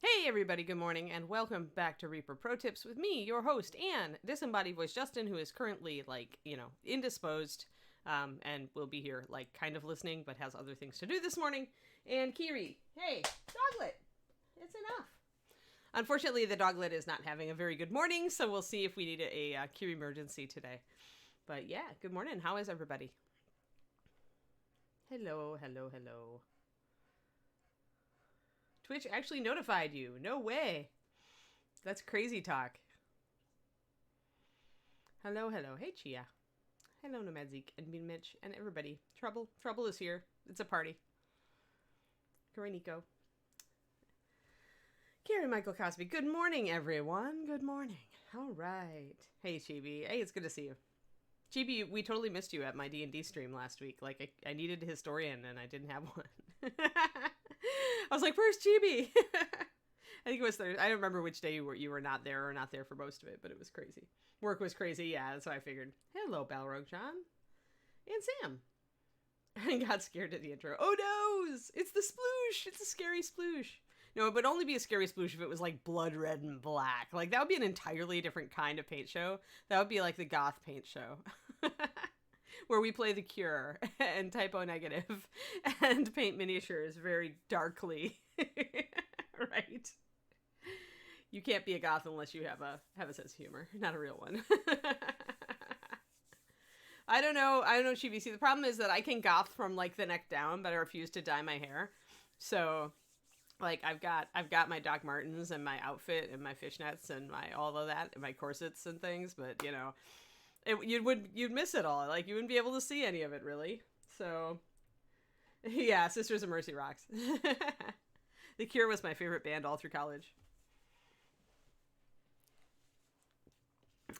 Hey everybody, good morning, and welcome back to Reaper Pro Tips with me, your host, and disembodied voice Justin, who is currently, indisposed, and will be here, kind of listening, but has other things to do this morning. And Kiri, hey, doglet, it's enough. Unfortunately, the doglet is not having a very good morning, so we'll see if we need a Kiri emergency today. But yeah, good morning. How is everybody? Hello. Twitch actually notified you. No way. That's crazy talk. Hello. Hey, Chia. Hello, Nomadzik and Bean Mitch and everybody. Trouble is here. It's a party. Nico. Karen Michael Cosby. Good morning, everyone. Good morning. All right. Hey, Chibi. Hey, it's good to see you. Chibi, we totally missed you at my D&D stream last week. I needed a historian and I didn't have one. I was like, where's Chibi? I think it was Thursday. I don't remember which day you were not there or not there for most of it, but it was crazy. Work was crazy, yeah, that's what I figured. Hello, Balrog John. And Sam. I got scared at the intro. Oh no! It's the sploosh! It's a scary sploosh. No, it would only be a scary sploosh if it was blood red and black. That would be an entirely different kind of paint show. That would be the goth paint show. Where we play the Cure and typo negative and paint miniatures very darkly. Right? You can't be a goth unless you have a sense of humor. Not a real one. I don't know, GVC. The problem is that I can goth from the neck down, but I refuse to dye my hair. So I've got my Doc Martens and my outfit and my fishnets and all of that and my corsets and things, but you'd miss it all. You wouldn't be able to see any of it really. So yeah, Sisters of Mercy rocks. The Cure was my favorite band all through college.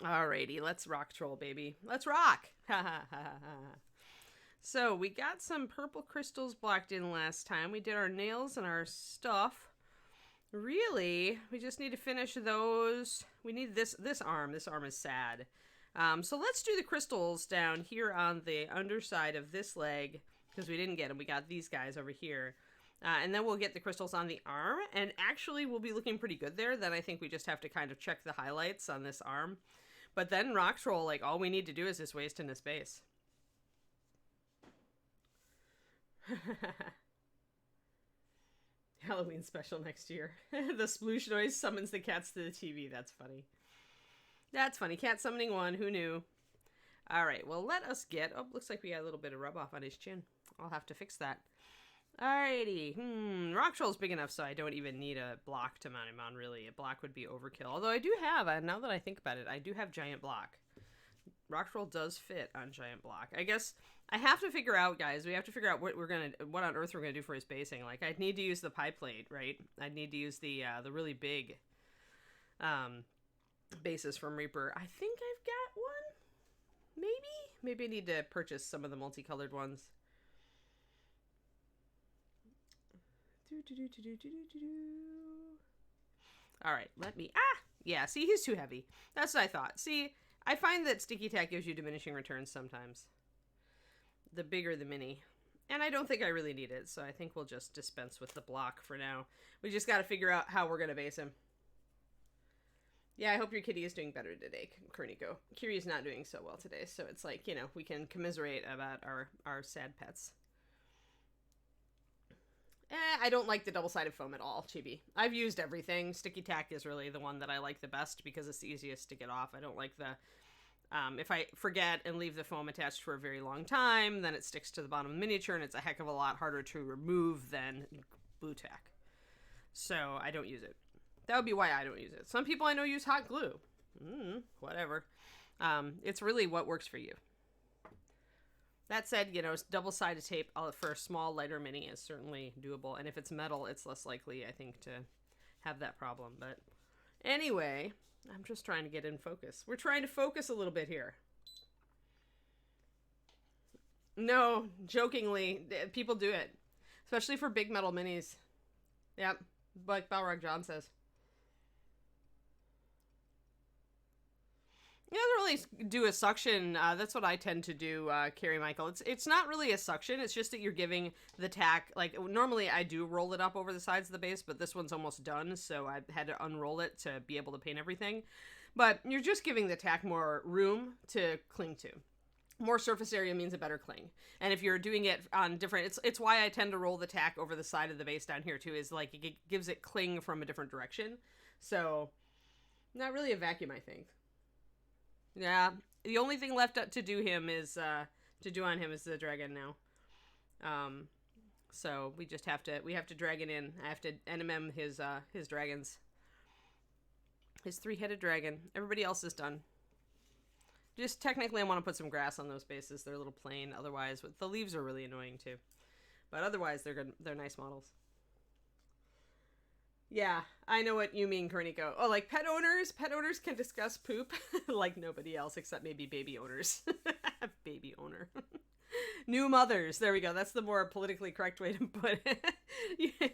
Alrighty, let's rock troll, baby. Let's rock! So, we got some purple crystals blocked in last time. We did our nails and our stuff. Really, we just need to finish those. We need this arm. This arm is sad. So let's do the crystals down here on the underside of this leg, because we didn't get them. We got these guys over here. And then we'll get the crystals on the arm, and actually we'll be looking pretty good there. Then I think we just have to kind of check the highlights on this arm. But then rock troll, all we need to do is this waist and this base. Halloween special next year. The sploosh noise summons the cats to the TV. That's funny. That's funny. Cat summoning one. Who knew? All right. Well, let us get... Oh, looks like we got a little bit of rub off on his chin. I'll have to fix that. Alrighty. Rock troll's big enough so I don't even need a block to mount him on, really. A block would be overkill. Although I do have, now that I think about it, I do have giant block. Rock troll does fit on giant block. I guess I have to figure out, guys, we have to figure out what on earth we're gonna do for his basing. I'd need to use the pie plate, right? I'd need to use the really big bases from Reaper. I think I've got one. Maybe I need to purchase some of the multicolored ones. All right, yeah, see, he's too heavy. That's what I thought. See, I find that sticky tack gives you diminishing returns sometimes. The bigger the mini. And I don't think I really need it, so I think we'll just dispense with the block for now. We just got to figure out how we're going to base him. Yeah, I hope your kitty is doing better today, Kerniko. Kiri's not doing so well today, so it's we can commiserate about our sad pets. I don't like the double-sided foam at all, Chibi. I've used everything. Sticky tack is really the one that I like the best because it's the easiest to get off. I don't like the... if I forget and leave the foam attached for a very long time, then it sticks to the bottom of the miniature, and it's a heck of a lot harder to remove than glue tack. So I don't use it. That would be why I don't use it. Some people I know use hot glue. Whatever. It's really what works for you. That said, double-sided tape for a small, lighter mini is certainly doable. And if it's metal, it's less likely, I think, to have that problem. But anyway, I'm just trying to get in focus. We're trying to focus a little bit here. No, jokingly, people do it. Especially for big metal minis. Yep, like Balrog John says. It doesn't really do a suction. That's what I tend to do, Carrie Michael. It's not really a suction. It's just that you're giving the tack, like, normally I do roll it up over the sides of the base, but this one's almost done, so I had to unroll it to be able to paint everything. But you're just giving the tack more room to cling to. More surface area means a better cling. And if you're doing it on different, it's why I tend to roll the tack over the side of the base down here too, is like it gives it cling from a different direction. So, not really a vacuum, I think. Yeah, the only thing left to do him is to do on him is the dragon now. So we just have to dragon in. I have to NMM his dragons. His 3-headed dragon. Everybody else is done. Just technically, I want to put some grass on those bases. They're a little plain. Otherwise, the leaves are really annoying too. But otherwise, they're good. They're nice models. Yeah, I know what you mean, Korniko. Oh, like pet owners? Pet owners can discuss poop like nobody else except maybe baby owners. Baby owner. New mothers. There we go. That's the more politically correct way to put it. Yeah.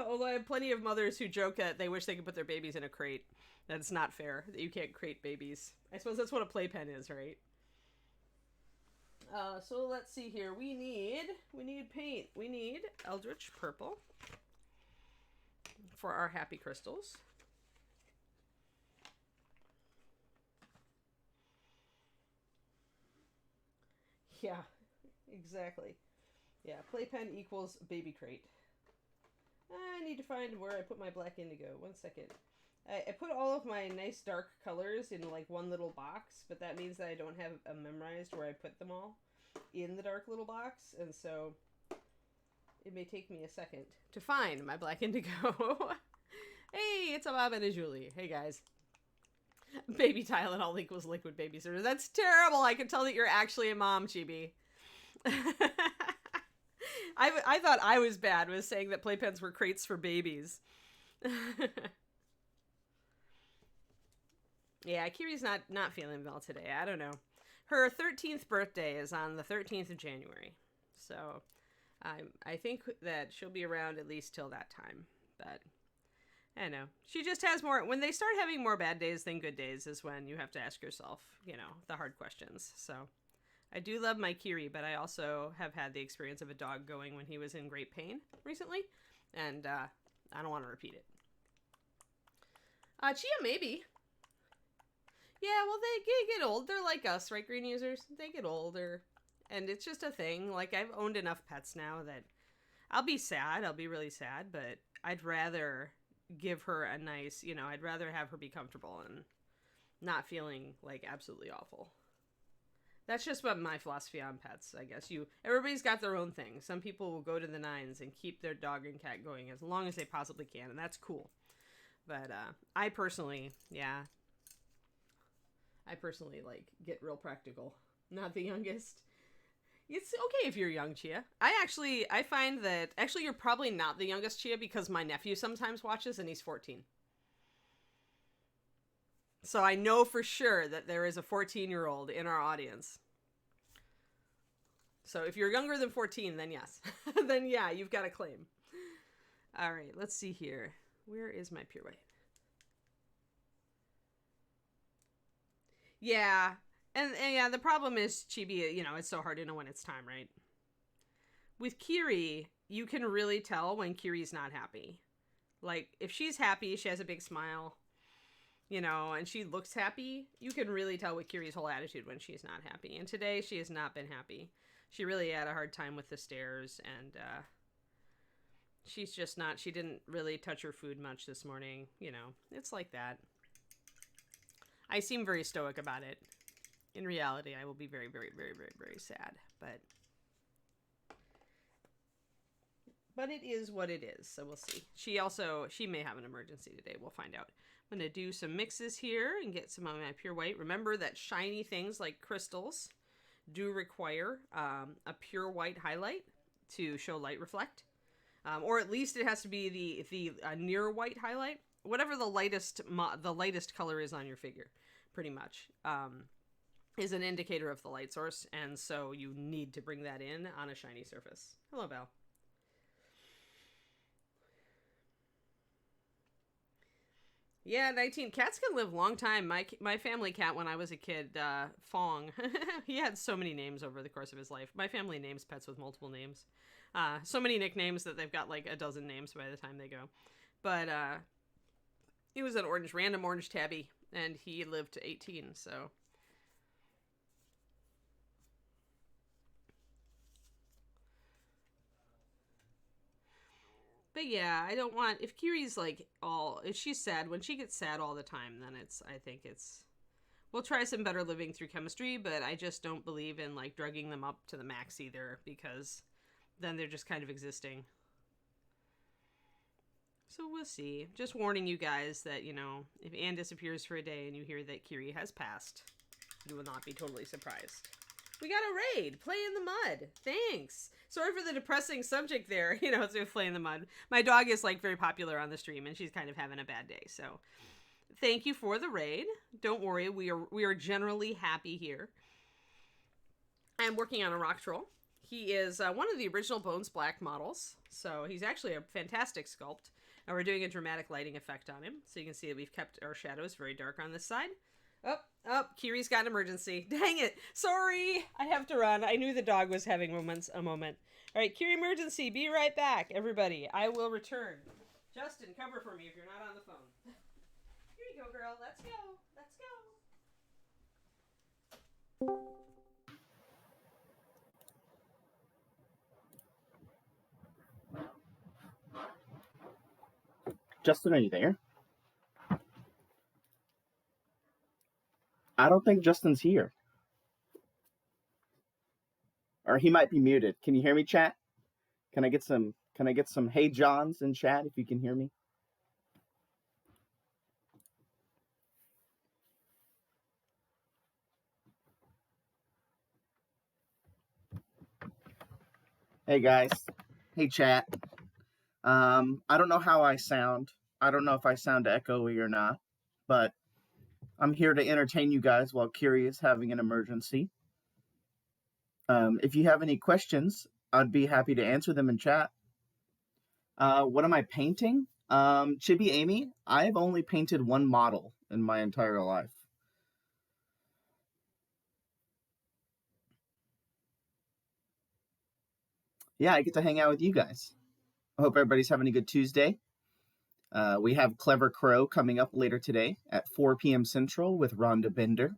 Although I have plenty of mothers who joke that they wish they could put their babies in a crate. That's not fair. That you can't crate babies. I suppose that's what a playpen is, right? So let's see here. We need paint. We need Eldritch Purple for our happy crystals. Yeah, exactly. Yeah, playpen equals baby crate. I need to find where I put my black indigo. 1 second. I put all of my nice dark colors in like one little box, but that means that I don't have memorized where I put them all in the dark little box, and so it may take me a second to find my black indigo. Hey, it's a Bob and a Julie. Hey, guys. Baby Tylenol equals liquid babysitter. That's terrible. I can tell that you're actually a mom, Chibi. I thought I was bad with saying that playpens were crates for babies. Yeah, Kiri's not feeling well today. I don't know. Her 13th birthday is on the 13th of January. So I think that she'll be around at least till that time. But I don't know. She just has more. When they start having more bad days than good days is when you have to ask yourself, the hard questions. So I do love my Kiri, but I also have had the experience of a dog going when he was in great pain recently. And I don't want to repeat it. Chia, maybe. Yeah, well, they get old. They're like us, right, green users? They get older. And it's just a thing. Like, I've owned enough pets now that I'll be sad. I'll be really sad. But I'd rather give her a nice, I'd rather have her be comfortable and not feeling, like, absolutely awful. That's just what my philosophy on pets, I guess. Everybody's got their own thing. Some people will go to the nines and keep their dog and cat going as long as they possibly can. And that's cool. But I personally, like, get real practical. Not the youngest. It's okay if you're young, Chia. I find that, actually, you're probably not the youngest, Chia, because my nephew sometimes watches and he's 14. So I know for sure that there is a 14-year-old in our audience. So if you're younger than 14, then yes. Then yeah, you've got a claim. All right, let's see here. Where is my pure white? Yeah. And yeah, the problem is Chibi, it's so hard to know when it's time, right? With Kiri, you can really tell when Kiri's not happy. Like, if she's happy, she has a big smile, and she looks happy, you can really tell with Kiri's whole attitude when she's not happy. And today, she has not been happy. She really had a hard time with the stairs, and she's just not, she didn't really touch her food much this morning. It's like that. I seem very stoic about it. In reality, I will be very, very, very, very, very sad. But it is what it is, so we'll see. She may have an emergency today. We'll find out. I'm going to do some mixes here and get some of my pure white. Remember that shiny things like crystals do require a pure white highlight to show light reflect. Or at least it has to be the near white highlight. Whatever the lightest color is on your figure, pretty much, is an indicator of the light source. And so you need to bring that in on a shiny surface. Hello, Val. Yeah, 19. Cats can live long time. My family cat when I was a kid, Fong, he had so many names over the course of his life. My family names pets with multiple names. So many nicknames that they've got like a dozen names by the time they go. But he was an random orange tabby, and he lived to 18, so. But yeah, I don't want, if Kiri's like if she's sad, when she gets sad all the time, then I think we'll try some better living through chemistry, but I just don't believe in like drugging them up to the max either, because then they're just kind of existing. So we'll see. Just warning you guys that, if Anne disappears for a day and you hear that Kiri has passed, you will not be totally surprised. We got a raid. Play in the mud. Thanks. Sorry for the depressing subject there. It's with play in the mud. My dog is like very popular on the stream, and she's kind of having a bad day. So thank you for the raid. Don't worry, we are generally happy here. I'm working on a rock troll. He is one of the original Bones Black models, so he's actually a fantastic sculpt. And we're doing a dramatic lighting effect on him, so you can see that we've kept our shadows very dark on this side. Oh, Kiri's got an emergency. Dang it. Sorry. I have to run. I knew the dog was having a moment. All right, Kiri emergency. Be right back, everybody. I will return. Justin, cover for me if you're not on the phone. Here you go, girl. Let's go. Let's go. Justin, are you there? I don't think Justin's here. Or he might be muted. Can you hear me, chat? Can I get some hey Johns in chat if you can hear me? Hey guys. Hey chat. I don't know how I sound. I don't know if I sound echoey or not, but I'm here to entertain you guys while Kiri is having an emergency. If you have any questions, I'd be happy to answer them in chat. What am I painting? Chibi Amy, I've only painted one model in my entire life. Yeah, I get to hang out with you guys. I hope everybody's having a good Tuesday. We have Clever Crow coming up later today at 4 p.m. Central with Rhonda Bender.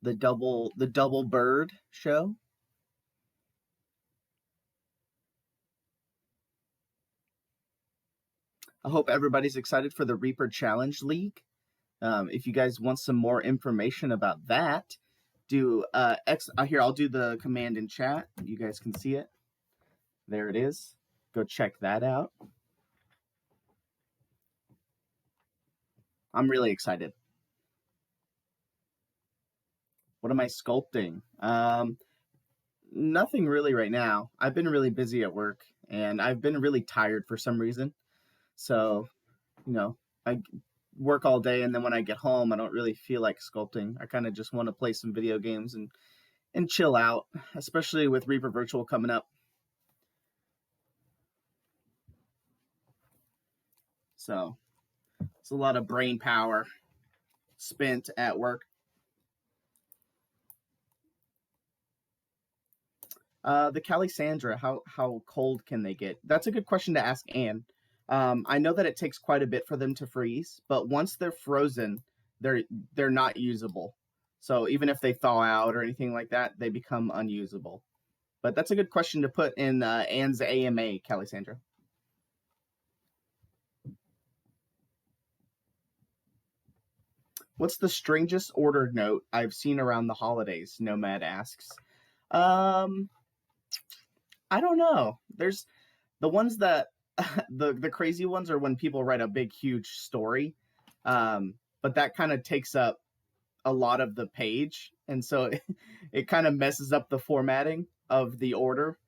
The double bird show. I hope everybody's excited for the Reaper Challenge League. If you guys want some more information about that, here I'll do the command in chat. You guys can see it. There it is. Go check that out. I'm really excited. What am I sculpting? Nothing really right now. I've been really busy at work, and I've been really tired for some reason. So, I work all day, and then when I get home, I don't really feel like sculpting. I kind of just want to play some video games and chill out, especially with Reaper Virtual coming up. So it's a lot of brain power spent at work. The Calisandra, how cold can they get? That's a good question to ask Anne. I know that it takes quite a bit for them to freeze, but once they're frozen, they're not usable. So even if they thaw out or anything like that, they become unusable. But that's a good question to put in Anne's AMA, Calisandra. What's the strangest order note I've seen around the holidays? Nomad asks. I don't know. There's the ones that the crazy ones are when people write a big, huge story. But that kind of takes up a lot of the page. And so it kind of messes up the formatting of the order.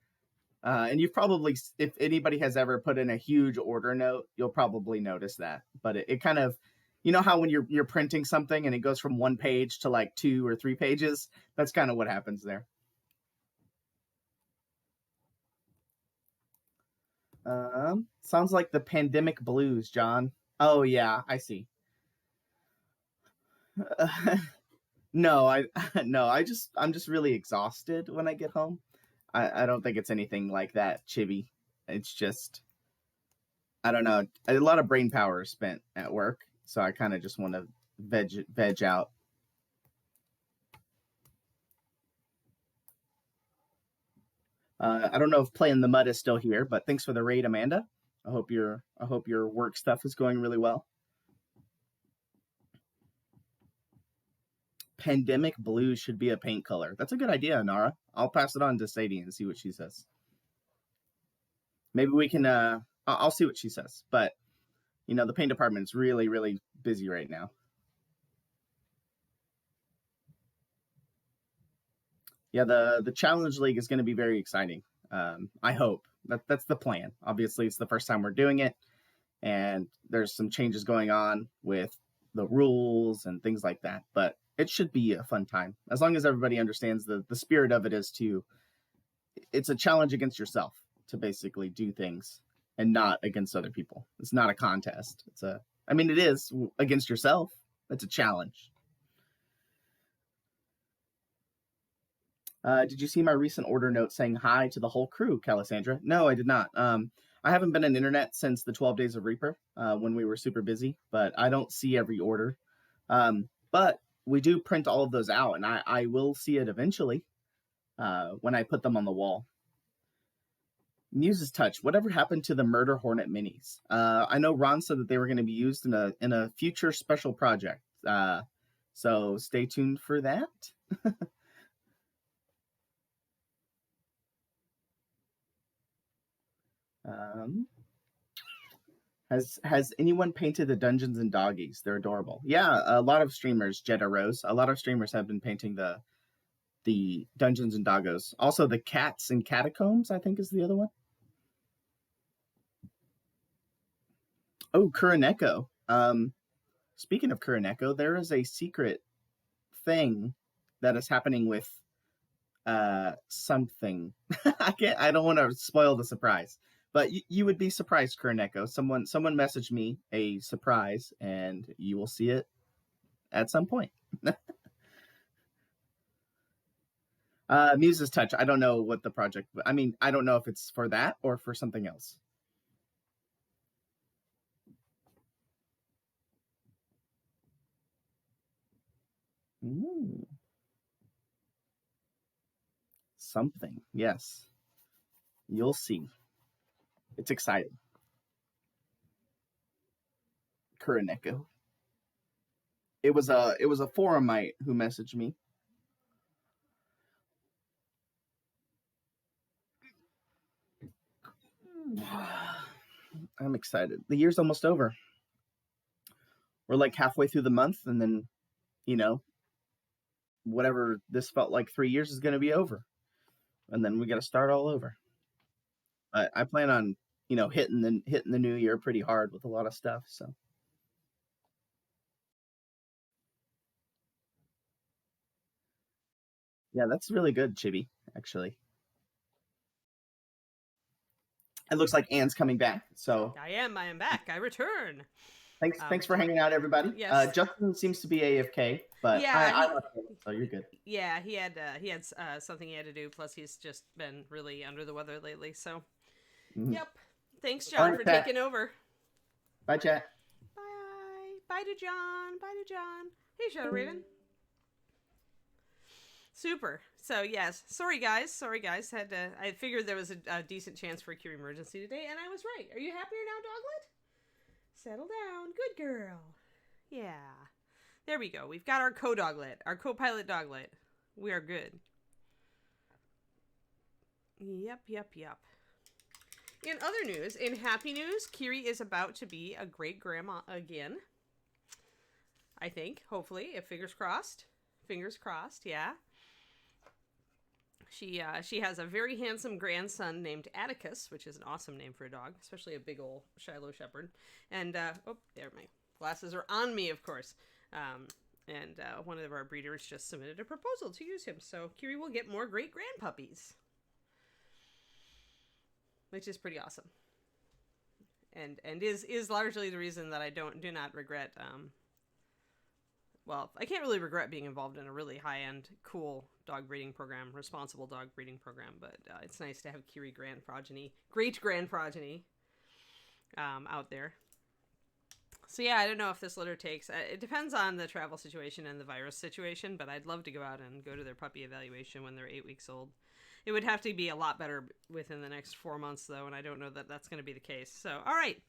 And you've probably, if anybody has ever put in a huge order note, you'll probably notice that. But it kind of, you know how when you're printing something and it goes from one page to like 2 or 3 pages, that's kind of what happens there. Sounds like the pandemic blues, John. Oh yeah, I see. No, I no, I'm just really exhausted when I get home. I don't think it's anything like that, Chibi. It's just I don't know. A lot of brain power is spent at work, so I kind of just want to veg out. I don't know if Play in the Mud is still here, but thanks for the raid, Amanda. I hope your work stuff is going really well. Pandemic blue should be a paint color. That's a good idea, Nara. I'll pass it on to Sadie and see what she says. Maybe we can. I'll see what she says. But you know, the paint department is really, really busy right now. Yeah, the Challenge League is going to be very exciting. I hope that's the plan. Obviously, it's the first time we're doing it, and there's some changes going on with the rules and things like that. But it should be a fun time as long as everybody understands the spirit of it is to. It's a challenge against yourself to basically do things and not against other people. It's not a contest. I mean, it is against yourself. It's a challenge. Did you see my recent order note saying hi to the whole crew, Calisandra? No, I did not. I haven't been on internet since the 12 Days of Reaper when we were super busy, but I don't see every order. But we do print all of those out, and I will see it eventually when I put them on the wall. Muse's Touch. Whatever happened to the Murder Hornet minis? I know Ron said that they were going to be used in a future special project. So stay tuned for that. Has anyone painted the Dungeons and Doggies? They're adorable. Yeah, a lot of streamers, Jetta Rose, a lot of streamers have been painting the Dungeons and Doggos. Also, the Cats and Catacombs, I think, is the other one. Oh, Kuroneko. Speaking of Kuroneko, there is a secret thing that is happening with something. I don't want to spoil the surprise. But you would be surprised, Kuroneko. Someone messaged me a surprise, and you will see it at some point. Muse's Touch. I don't know what the project. I mean, I don't know if it's for that or for something else. Ooh. Something. Yes. You'll see. It's exciting. Kuroneko. It was a forumite who messaged me. I'm excited. The year's almost over. We're like halfway through the month, and then, you know, whatever this felt like 3 years is going to be over, and then we got to start all over. But I plan on, you know, hitting the new year pretty hard with a lot of stuff. So. Yeah, that's really good, Chibi, actually. It looks like Anne's coming back, so I am back. I return. thanks for hanging out, everybody. Yes. Justin seems to be AFK, but yeah, I left him, so you're good. Yeah, he had something he had to do. Plus, he's just been really under the weather lately. So, Yep. Thanks, John, for taking over. Bye, chat. Bye. Bye to John. Bye to John. Hey, Shadow Raven. Super. So yes, sorry guys. I figured there was a decent chance for a Q emergency today, and I was right. Are you happier now, Doglet? Settle down. Good girl. Yeah. There we go. We've got our co-doglet, our co-pilot doglet. We are good. Yep. In other news, in happy news, Kiri is about to be a great grandma again. I think, hopefully, if fingers crossed. Fingers crossed, yeah. She has a very handsome grandson named Atticus, which is an awesome name for a dog, especially a big old Shiloh Shepherd. And, there, my glasses are on me, of course. And one of our breeders just submitted a proposal to use him. So Kiri will get more great grandpuppies, which is pretty awesome. and is largely the reason that I do not regret. Well, I can't really regret being involved in a really high-end, cool dog breeding program, responsible dog breeding program, but it's nice to have Kiri great-grand progeny, out there. So yeah, I don't know if this litter takes. It depends on the travel situation and the virus situation, but I'd love to go out and go to their puppy evaluation when they're 8 weeks old. It would have to be a lot better within the next 4 months, though, and I don't know that that's going to be the case. So, all right,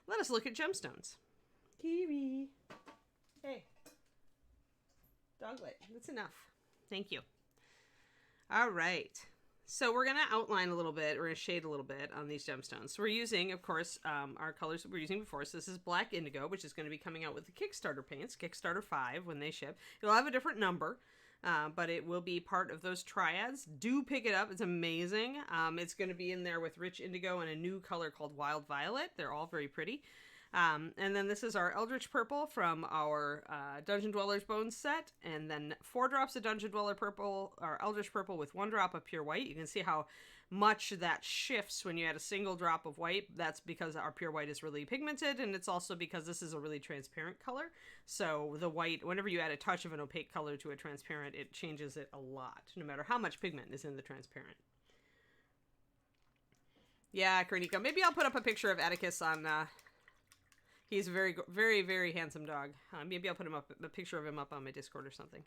let us look at gemstones. Kiri. Hey. Doglet. That's enough. Thank you. All right. So we're going to outline a little bit. We're going to shade a little bit on these gemstones. So we're using, of course, our colors that we were using before. So this is Black Indigo, which is going to be coming out with the Kickstarter paints, Kickstarter 5 when they ship. It'll have a different number, but it will be part of those triads. Do pick it up. It's amazing. It's going to be in there with Rich Indigo and a new color called Wild Violet. They're all very pretty. And then this is our Eldritch Purple from our Dungeon Dweller's Bones set. And then 4 drops of Dungeon Dweller Purple, or Eldritch Purple with 1 drop of Pure White. You can see how much that shifts when you add a single drop of white. That's because our Pure White is really pigmented, and it's also because this is a really transparent color. So the white, whenever you add a touch of an opaque color to a transparent, it changes it a lot, no matter how much pigment is in the transparent. Yeah, Karnika. Maybe I'll put up a picture of Atticus on... He's a very, very, very handsome dog. Maybe I'll put a picture of him up on my Discord or something.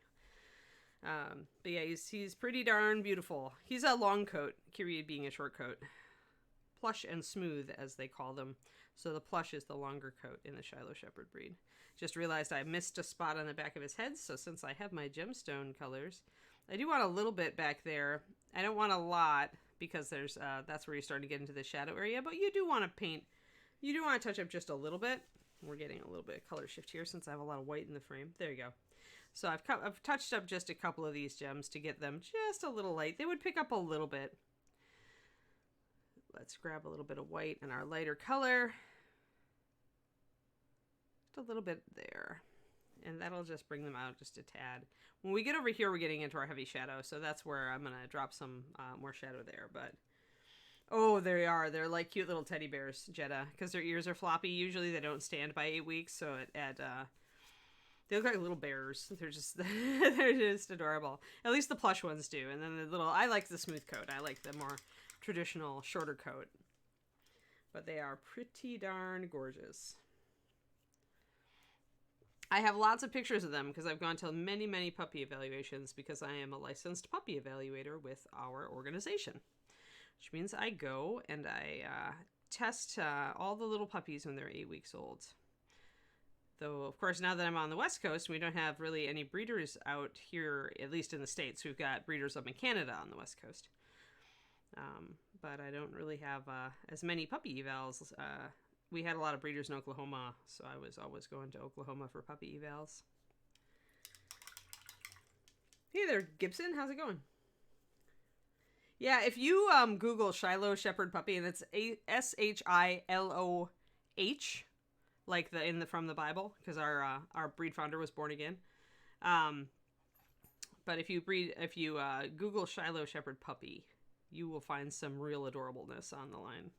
But yeah, he's pretty darn beautiful. He's a long coat, Kiri being a short coat. Plush and smooth, as they call them. So the plush is the longer coat in the Shiloh Shepherd breed. Just realized I missed a spot on the back of his head, so since I have my gemstone colors, I do want a little bit back there. I don't want a lot, because there's that's where you're starting to get into the shadow area, but you do want to paint. You do want to touch up just a little bit. We're getting a little bit of color shift here since I have a lot of white in the frame. There you go. So I've touched up just a couple of these gems to get them just a little light. They would pick up a little bit. Let's grab a little bit of white in our lighter color. Just a little bit there. And that'll just bring them out just a tad. When we get over here, we're getting into our heavy shadow. So that's where I'm going to drop some more shadow there. But... oh, there they are. They're like cute little teddy bears, Jeddah, because their ears are floppy. Usually they don't stand by 8 weeks, so they look like little bears. They're just they're just adorable. At least the plush ones do. And then I like the smooth coat. I like the more traditional, shorter coat. But they are pretty darn gorgeous. I have lots of pictures of them because I've gone to many, many puppy evaluations because I am a licensed puppy evaluator with our organization. Which means I go and I test all the little puppies when they're 8 weeks old. Though, of course, now that I'm on the West Coast, we don't have really any breeders out here, at least in the States. We've got breeders up in Canada on the West Coast. But I don't really have as many puppy evals. We had a lot of breeders in Oklahoma, so I was always going to Oklahoma for puppy evals. Hey there, Gibson. How's it going? Yeah, if you Google Shiloh Shepherd puppy, and it's Shiloh, like from the Bible, because our breed founder was born again. But if you Google Shiloh Shepherd puppy, you will find some real adorableness on the line.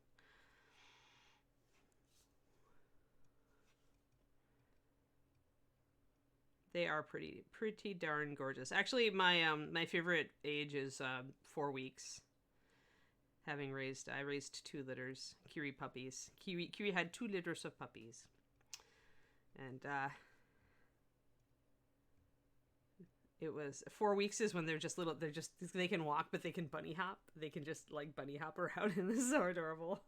They are pretty darn gorgeous. Actually, my favorite age is 4 weeks. I raised 2 litters, Kiri puppies. Kiri had 2 litters of puppies, and it was 4 weeks is when they're just little. They can walk, but they can bunny hop. They can just like bunny hop around, and this is so adorable.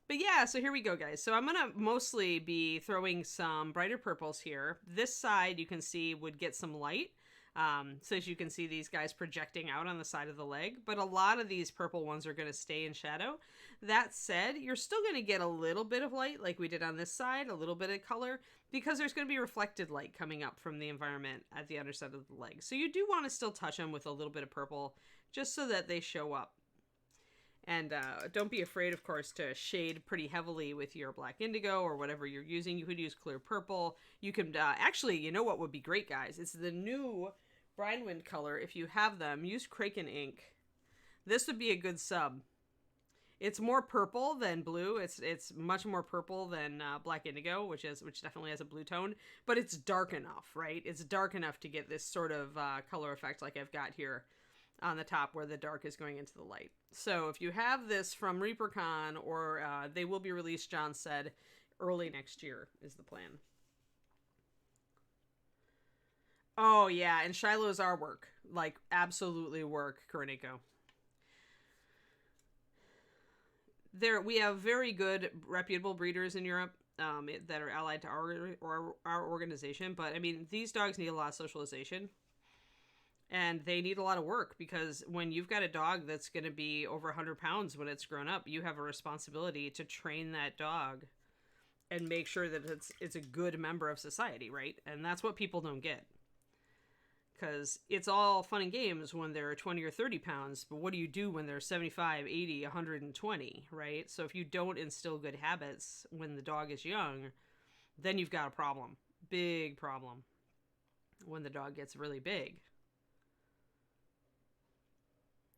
But yeah, so here we go, guys. So I'm going to mostly be throwing some brighter purples here. This side, you can see, would get some light. So as you can see, these guys projecting out on the side of the leg. But a lot of these purple ones are going to stay in shadow. That said, you're still going to get a little bit of light, like we did on this side, a little bit of color, because there's going to be reflected light coming up from the environment at the underside of the leg. So you do want to still touch them with a little bit of purple, just so that they show up. And don't be afraid, of course, to shade pretty heavily with your black indigo or whatever you're using. You could use clear purple. You can actually, you know what would be great, guys? It's the new Brinewind color. If you have them, use Kraken ink. This would be a good sub. It's more purple than blue. It's much more purple than black indigo, which definitely has a blue tone. But it's dark enough, right? It's dark enough to get this sort of color effect like I've got here on the top where the dark is going into the light. So if you have this from ReaperCon, or they will be released, John said, early next year is the plan. Oh yeah, and Shiloh's our work, like absolutely work, Koriniko. We have very good, reputable breeders in Europe that are allied to our organization. But I mean, these dogs need a lot of socialization, and they need a lot of work, because when you've got a dog that's going to be over 100 pounds when it's grown up, you have a responsibility to train that dog and make sure that it's a good member of society, right? And that's what people don't get. Because it's all fun and games when they're 20 or 30 pounds, but what do you do when they're 75, 80, 120, right? So if you don't instill good habits when the dog is young, then you've got a problem. Big problem when the dog gets really big.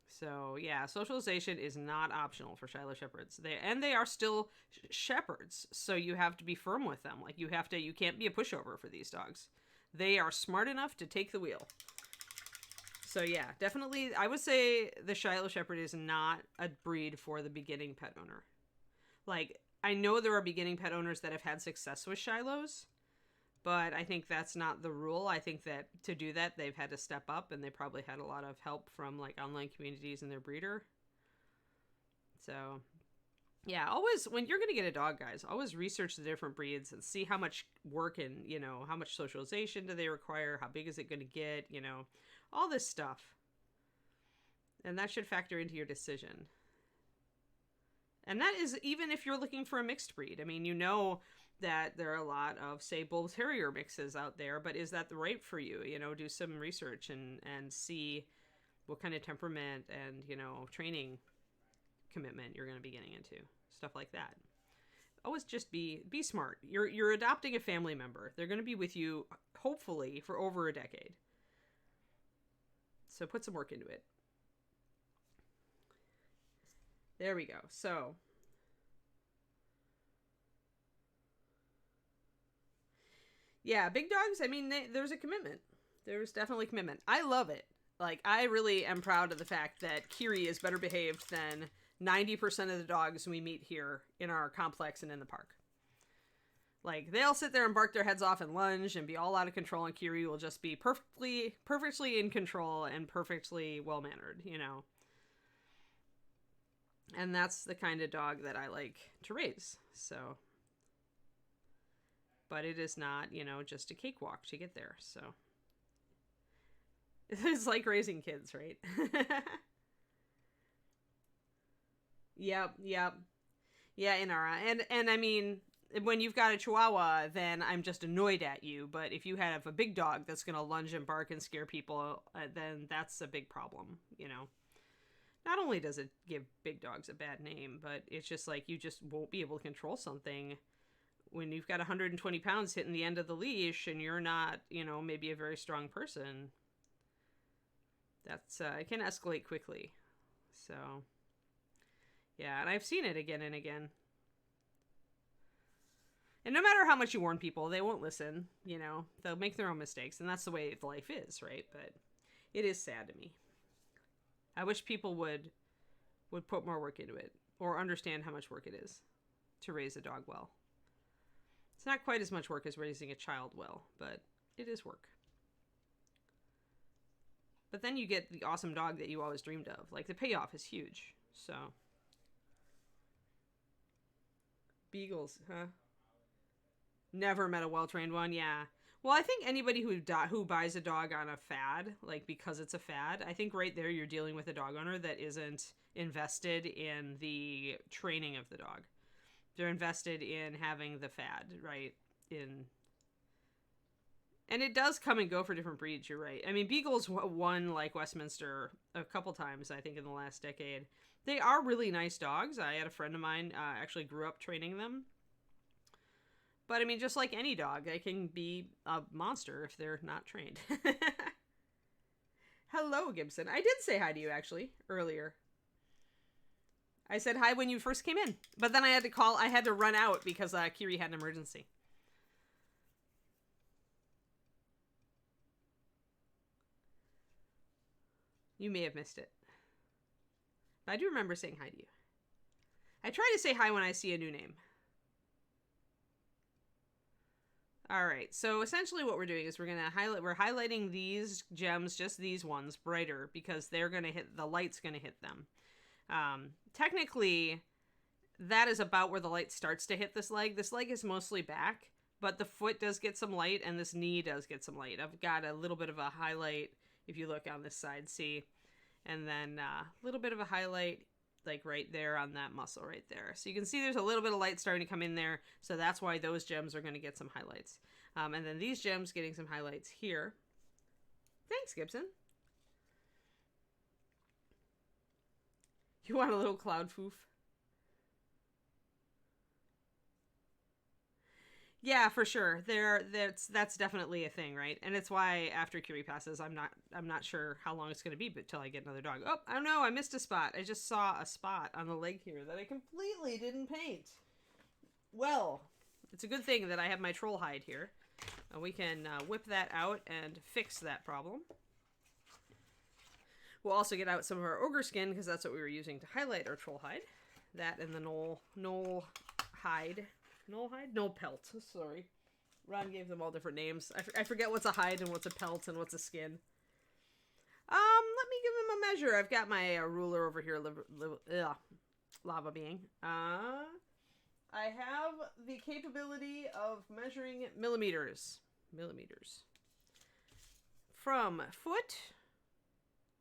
So yeah, socialization is not optional for Shiloh Shepherds. They are still shepherds, so you have to be firm with them. Like you can't be a pushover for these dogs. They are smart enough to take the wheel. So yeah, definitely, I would say the Shiloh Shepherd is not a breed for the beginning pet owner. Like, I know there are beginning pet owners that have had success with Shilohs, but I think that's not the rule. I think that to do that, they've had to step up, and they probably had a lot of help from like online communities and their breeder. So yeah, always, when you're going to get a dog, guys, always research the different breeds and see how much work and, how much socialization do they require? How big is it going to get? All this stuff. And that should factor into your decision. And that is even if you're looking for a mixed breed. I mean, that there are a lot of, say, Bull Terrier mixes out there, but is that the right for you? Do some research and see what kind of temperament and, training commitment you're going to be getting into, stuff like that. Always just be smart. You're adopting a family member. They're going to be with you hopefully for over a decade, so put some work into it. There we go. So yeah, big dogs, I mean, there's a commitment. There's definitely commitment. I love it. Like, I really am proud of the fact that Kiri is better behaved than 90% of the dogs we meet here in our complex and in the park. Like, they'll sit there and bark their heads off and lunge and be all out of control, and Kiri will just be perfectly in control and perfectly well-mannered, And that's the kind of dog that I like to raise, so. But it is not, just a cakewalk to get there, so. It's like raising kids, right? Yep. Yeah, Inara. And I mean, when you've got a Chihuahua, then I'm just annoyed at you. But if you have a big dog that's going to lunge and bark and scare people, then that's a big problem, Not only does it give big dogs a bad name, but it's just like you just won't be able to control something when you've got 120 pounds hitting the end of the leash and you're not, maybe a very strong person. That's, it can escalate quickly. So, yeah, and I've seen it again and again. And no matter how much you warn people, they won't listen, They'll make their own mistakes, and that's the way life is, right? But it is sad to me. I wish people would put more work into it, or understand how much work it is to raise a dog well. It's not quite as much work as raising a child well, but it is work. But then you get the awesome dog that you always dreamed of. Like, the payoff is huge. So, beagles, huh? Never met a well-trained one, yeah. Well, I think anybody who buys a dog on a fad, like because it's a fad, I think right there you're dealing with a dog owner that isn't invested in the training of the dog. They're invested in having the fad, right? And it does come and go for different breeds, you're right. I mean, Beagles won, like, Westminster a couple times, I think, in the last decade. They are really nice dogs. I had a friend of mine actually grew up training them. But, I mean, just like any dog, they can be a monster if they're not trained. Hello, Gibson. I did say hi to you, actually, earlier. I said hi when you first came in. But then I had to run out because Kiri had an emergency. You may have missed it. I do remember saying hi to you. I try to say hi when I see a new name. All right, so essentially what we're doing is we're highlighting these gems, just these ones, brighter, because they're going to hit, the light's going to hit them. Technically, that is about where the light starts to hit this leg. This leg is mostly back, but the foot does get some light, and this knee does get some light. I've got a little bit of a highlight, if you look on this side, see? And then a little bit of a highlight, like right there on that muscle right there. So you can see there's a little bit of light starting to come in there, so that's why those gems are going to get some highlights. And then these gems getting some highlights here. Thanks, Gibson. You want a little cloud foof? Yeah, for sure. That's definitely a thing, right? And it's why after Kiri passes, I'm not sure how long it's going to be until I get another dog. Oh, I don't know. I missed a spot. I just saw a spot on the leg here that I completely didn't paint. Well, it's a good thing that I have my troll hide here. We can whip that out and fix that problem. We'll also get out some of our ogre skin because that's what we were using to highlight our troll hide. That and the knoll hide. Knoll pelt. Sorry. Ron gave them all different names. I forget what's a hide and what's a pelt and what's a skin. Let me give them a measure. I've got my ruler over here. Lava being. I have the capability of measuring millimeters. From foot,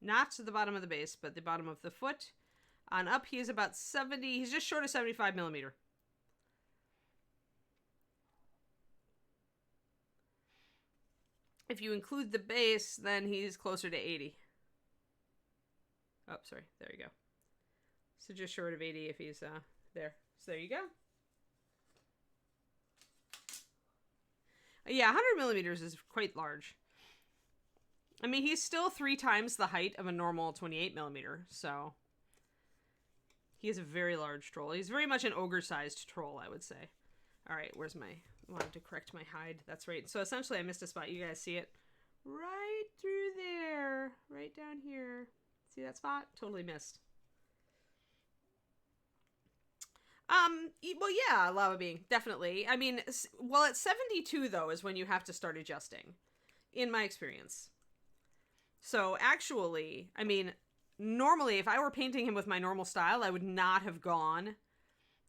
not to the bottom of the base, but the bottom of the foot, on up he is about 70, he's just short of 75 millimeter. If you include the base, then he's closer to 80. Oh, sorry, there you go. So just short of 80 if he's there. So there you go. Yeah, 100 millimeters is quite large. I mean, he's still 3 times the height of a normal 28 millimeter, so he is a very large troll. He's very much an ogre-sized troll, I would say. All right, where's my... I wanted to correct my hide. That's right. So essentially, I missed a spot. You guys see it? Right through there. Right down here. See that spot? Totally missed. Well, yeah, lava being. Definitely. I mean, well, at 72, though, is when you have to start adjusting. In my experience. So, actually, I mean, normally, if I were painting him with my normal style, I would not have gone...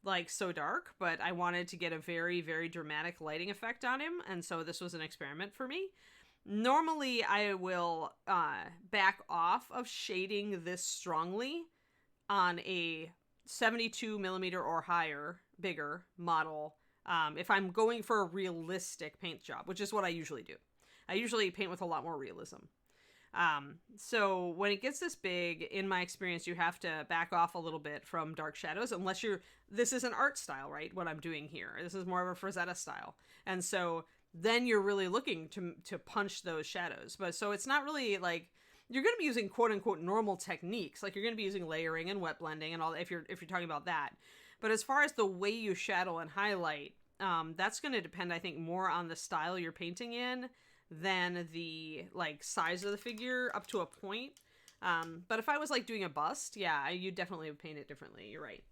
like so dark, but I wanted to get a very, very dramatic lighting effect on him, and so this was an experiment for me. Normally, I will back off of shading this strongly on a 72 millimeter or higher, bigger model, if I'm going for a realistic paint job, which is what I usually do. I usually paint with a lot more realism. So when it gets this big, in my experience, you have to back off a little bit from dark shadows, unless this is an art style, right? What I'm doing here. This is more of a Frazetta style. And so then you're really looking to punch those shadows. But so it's not really like, you're going to be using quote unquote normal techniques. Like you're going to be using layering and wet blending and all that if you're talking about that. But as far as the way you shadow and highlight, that's going to depend, I think, more on the style you're painting in than the like size of the figure up to a point. But if I was like doing a bust, yeah, you definitely would paint it differently. You're right.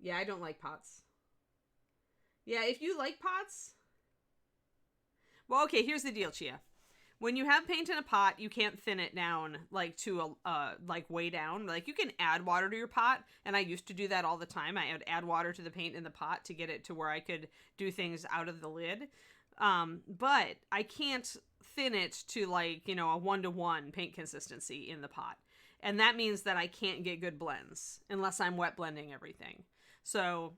Yeah, I don't like pots. Yeah, if you like pots... Well, okay, here's the deal, Chia. When you have paint in a pot, you can't thin it down like to like way down. Like you can add water to your pot, and I used to do that all the time. I would add water to the paint in the pot to get it to where I could do things out of the lid. But I can't thin it to like, you know, a 1-to-1 paint consistency in the pot. And that means that I can't get good blends unless I'm wet blending everything. So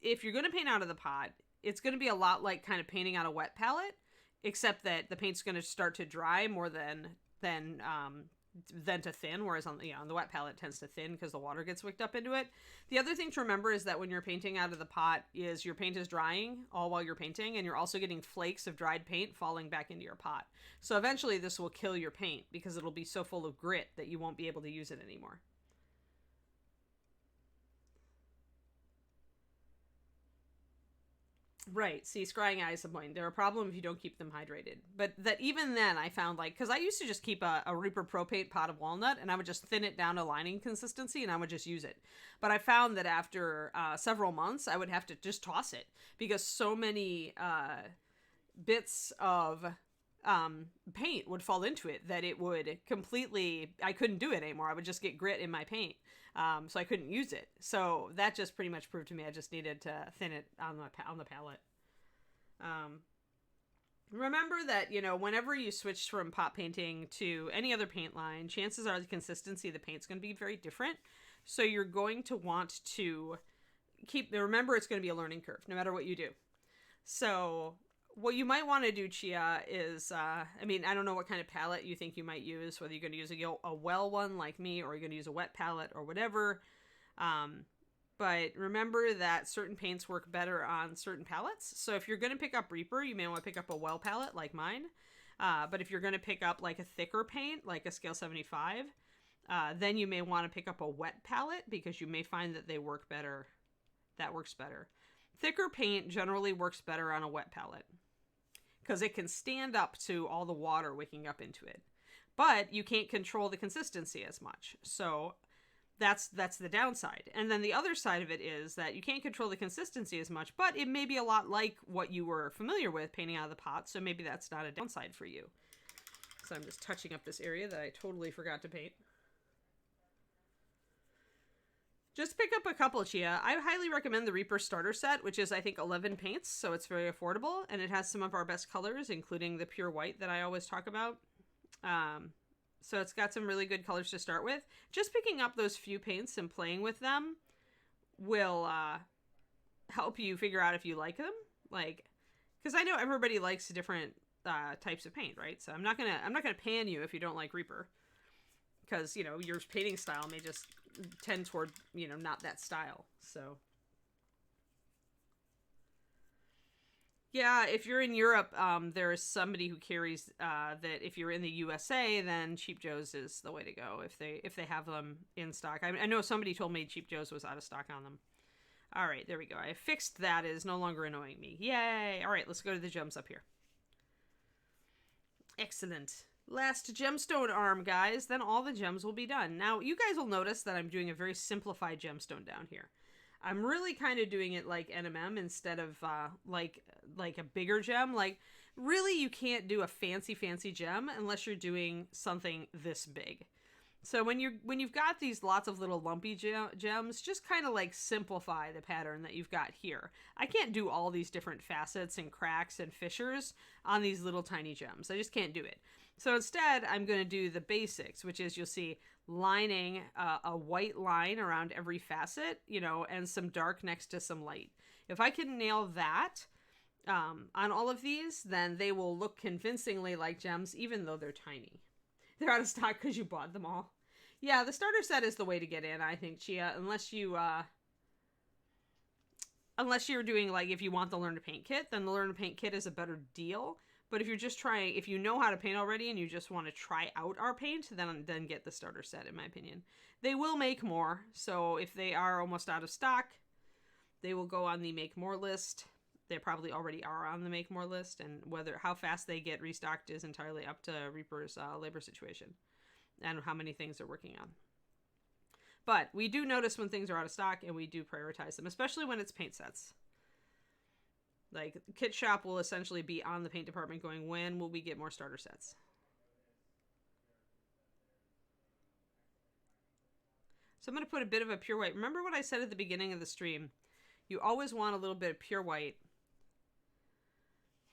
if you're going to paint out of the pot, it's going to be a lot like kind of painting out a wet palette, except that the paint's going to start to dry more than than to thin, whereas on the wet palette it tends to thin because the water gets wicked up into it. The other thing to remember is that when you're painting out of the pot is your paint is drying all while you're painting, and you're also getting flakes of dried paint falling back into your pot. So eventually this will kill your paint because it'll be so full of grit that you won't be able to use it anymore. Right. See, scrying eye is the point. They're a problem if you don't keep them hydrated. But that even then I found, like, because I used to just keep a Reaper Pro Paint pot of walnut, and I would just thin it down to lining consistency, and I would just use it. But I found that after several months, I would have to just toss it because so many bits of paint would fall into it that it would completely, I couldn't do it anymore. I would just get grit in my paint. So I couldn't use it. So that just pretty much proved to me I just needed to thin it on the palette. Remember that, whenever you switch from pot painting to any other paint line, chances are the consistency of the paint's going to be very different. So you're going to want to remember it's going to be a learning curve, no matter what you do. So what you might want to do, Chia, is, I don't know what kind of palette you think you might use, whether you're going to use a well one like me, or you're going to use a wet palette or whatever. But remember that certain paints work better on certain palettes. So if you're going to pick up Reaper, you may want to pick up a well palette like mine. But if you're going to pick up like a thicker paint, like a scale 75, then you may want to pick up a wet palette because you may find that they work better. That works better. Thicker paint generally works better on a wet palette because it can stand up to all the water wicking up into it. But you can't control the consistency as much. So that's the downside. And then the other side of it is that you can't control the consistency as much, but it may be a lot like what you were familiar with painting out of the pot, so maybe that's not a downside for you. So I'm just touching up this area that I totally forgot to paint. Just pick up a couple, Chia. I highly recommend the Reaper starter set, which is, I think, 11 paints, so it's very affordable, and it has some of our best colors, including the pure white that I always talk about. So it's got some really good colors to start with. Just picking up those few paints and playing with them will help you figure out if you like them. Like, because I know everybody likes different types of paint, right? So I'm not gonna pan you if you don't like Reaper, because your painting style may just tend toward not that style. So yeah, if you're in Europe, there's somebody who carries that. If you're in the USA, then Cheap Joe's is the way to go if they have them in stock. I know somebody told me Cheap Joe's was out of stock on them. All right, there we go. I fixed that. It is no longer annoying me. Yay! All right, let's go to the gems up here. Excellent. Last gemstone arm, guys. Then all the gems will be done. Now, you guys will notice that I'm doing a very simplified gemstone down here. I'm really kind of doing it like NMM instead of like a bigger gem. Like, really, you can't do a fancy gem unless you're doing something this big. So when you've got these lots of little lumpy gems, just kind of like simplify the pattern that you've got here. I can't do all these different facets and cracks and fissures on these little tiny gems. I just can't do it. So instead, I'm going to do the basics, which is you'll see lining a white line around every facet, and some dark next to some light. If I can nail that on all of these, then they will look convincingly like gems, even though they're tiny. They're out of stock because you bought them all. Yeah, the starter set is the way to get in, I think, Chia, unless you're doing, like, if you want the Learn to Paint kit, then the Learn to Paint kit is a better deal. But if you're just trying, if you know how to paint already and you just want to try out our paint, then get the starter set, in my opinion. They will make more, so if they are almost out of stock, they will go on the make more list. They probably already are on the make more list, and how fast they get restocked is entirely up to Reaper's labor situation and how many things they're working on. But we do notice when things are out of stock, and we do prioritize them, especially when it's paint sets. Like, Kit Shop will essentially be on the paint department going, when will we get more starter sets? So I'm going to put a bit of a pure white. Remember what I said at the beginning of the stream? You always want a little bit of pure white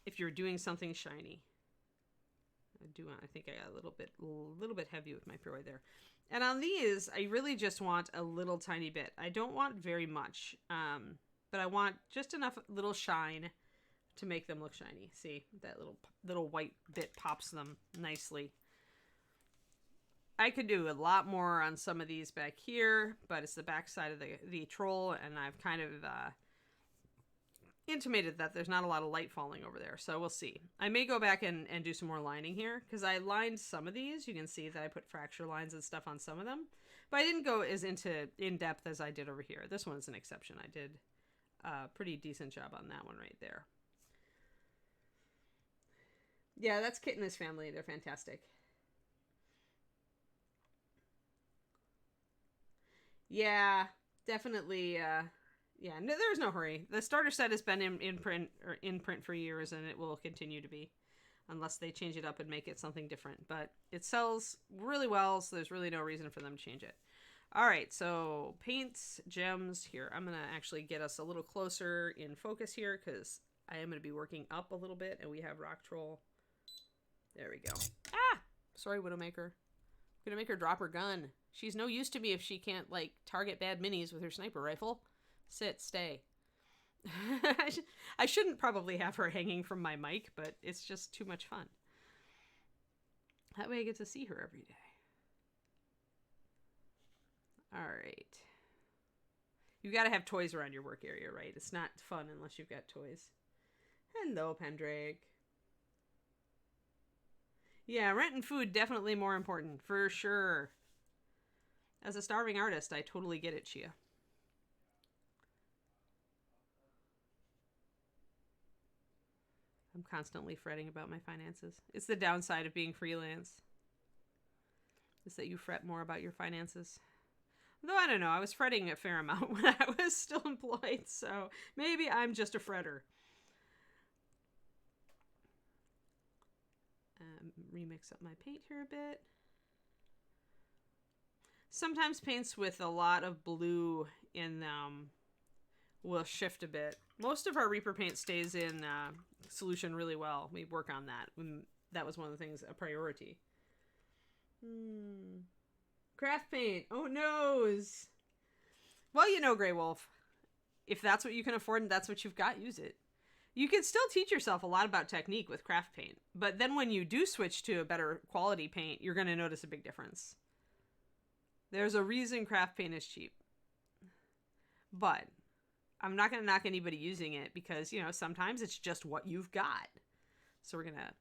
if you're doing something shiny. I think I got a little bit heavy with my pure white there. And on these, I really just want a little tiny bit. I don't want very much. But I want just enough little shine to make them look shiny. See, that little white bit pops them nicely. I could do a lot more on some of these back here, but it's the back side of the troll, and I've kind of intimated that there's not a lot of light falling over there, so we'll see. I may go back and do some more lining here, because I lined some of these. You can see that I put fracture lines and stuff on some of them, but I didn't go as in-depth as I did over here. This one's an exception. I did a pretty decent job on that one right there. Yeah, that's Kit and his family. They're fantastic. Yeah, definitely. Yeah, no, there's no hurry. The starter set has been in print for years, and it will continue to be, unless they change it up and make it something different. But it sells really well, so there's really no reason for them to change it. All right, so paints, gems here. I'm gonna actually get us a little closer in focus here, because I am gonna be working up a little bit, and we have Rock Troll. There we go. Ah, sorry, Widowmaker. I'm gonna make her drop her gun. She's no use to me if she can't, like, target bad minis with her sniper rifle. Sit, stay. I shouldn't probably have her hanging from my mic, but it's just too much fun. That way I get to see her every day. All right. You gotta have toys around your work area, right? It's not fun unless you've got toys. Hello, Pendrake. Yeah, rent and food definitely more important, for sure. As a starving artist, I totally get it, Chia. I'm constantly fretting about my finances. It's the downside of being freelance, is that you fret more about your finances. Though I don't know, I was fretting a fair amount when I was still employed, so maybe I'm just a fretter. Remix up my paint here a bit. Sometimes paints with a lot of blue in them will shift a bit. Most of our Reaper paint stays in solution really well. We work on that. That was one of the things, a priority. Craft paint. Oh, noes. Well, you know, Grey Wolf, if that's what you can afford and that's what you've got, use it. You can still teach yourself a lot about technique with craft paint, but then when you do switch to a better quality paint, you're going to notice a big difference. There's a reason craft paint is cheap. But I'm not going to knock anybody using it because, you know, sometimes it's just what you've got. So we're going to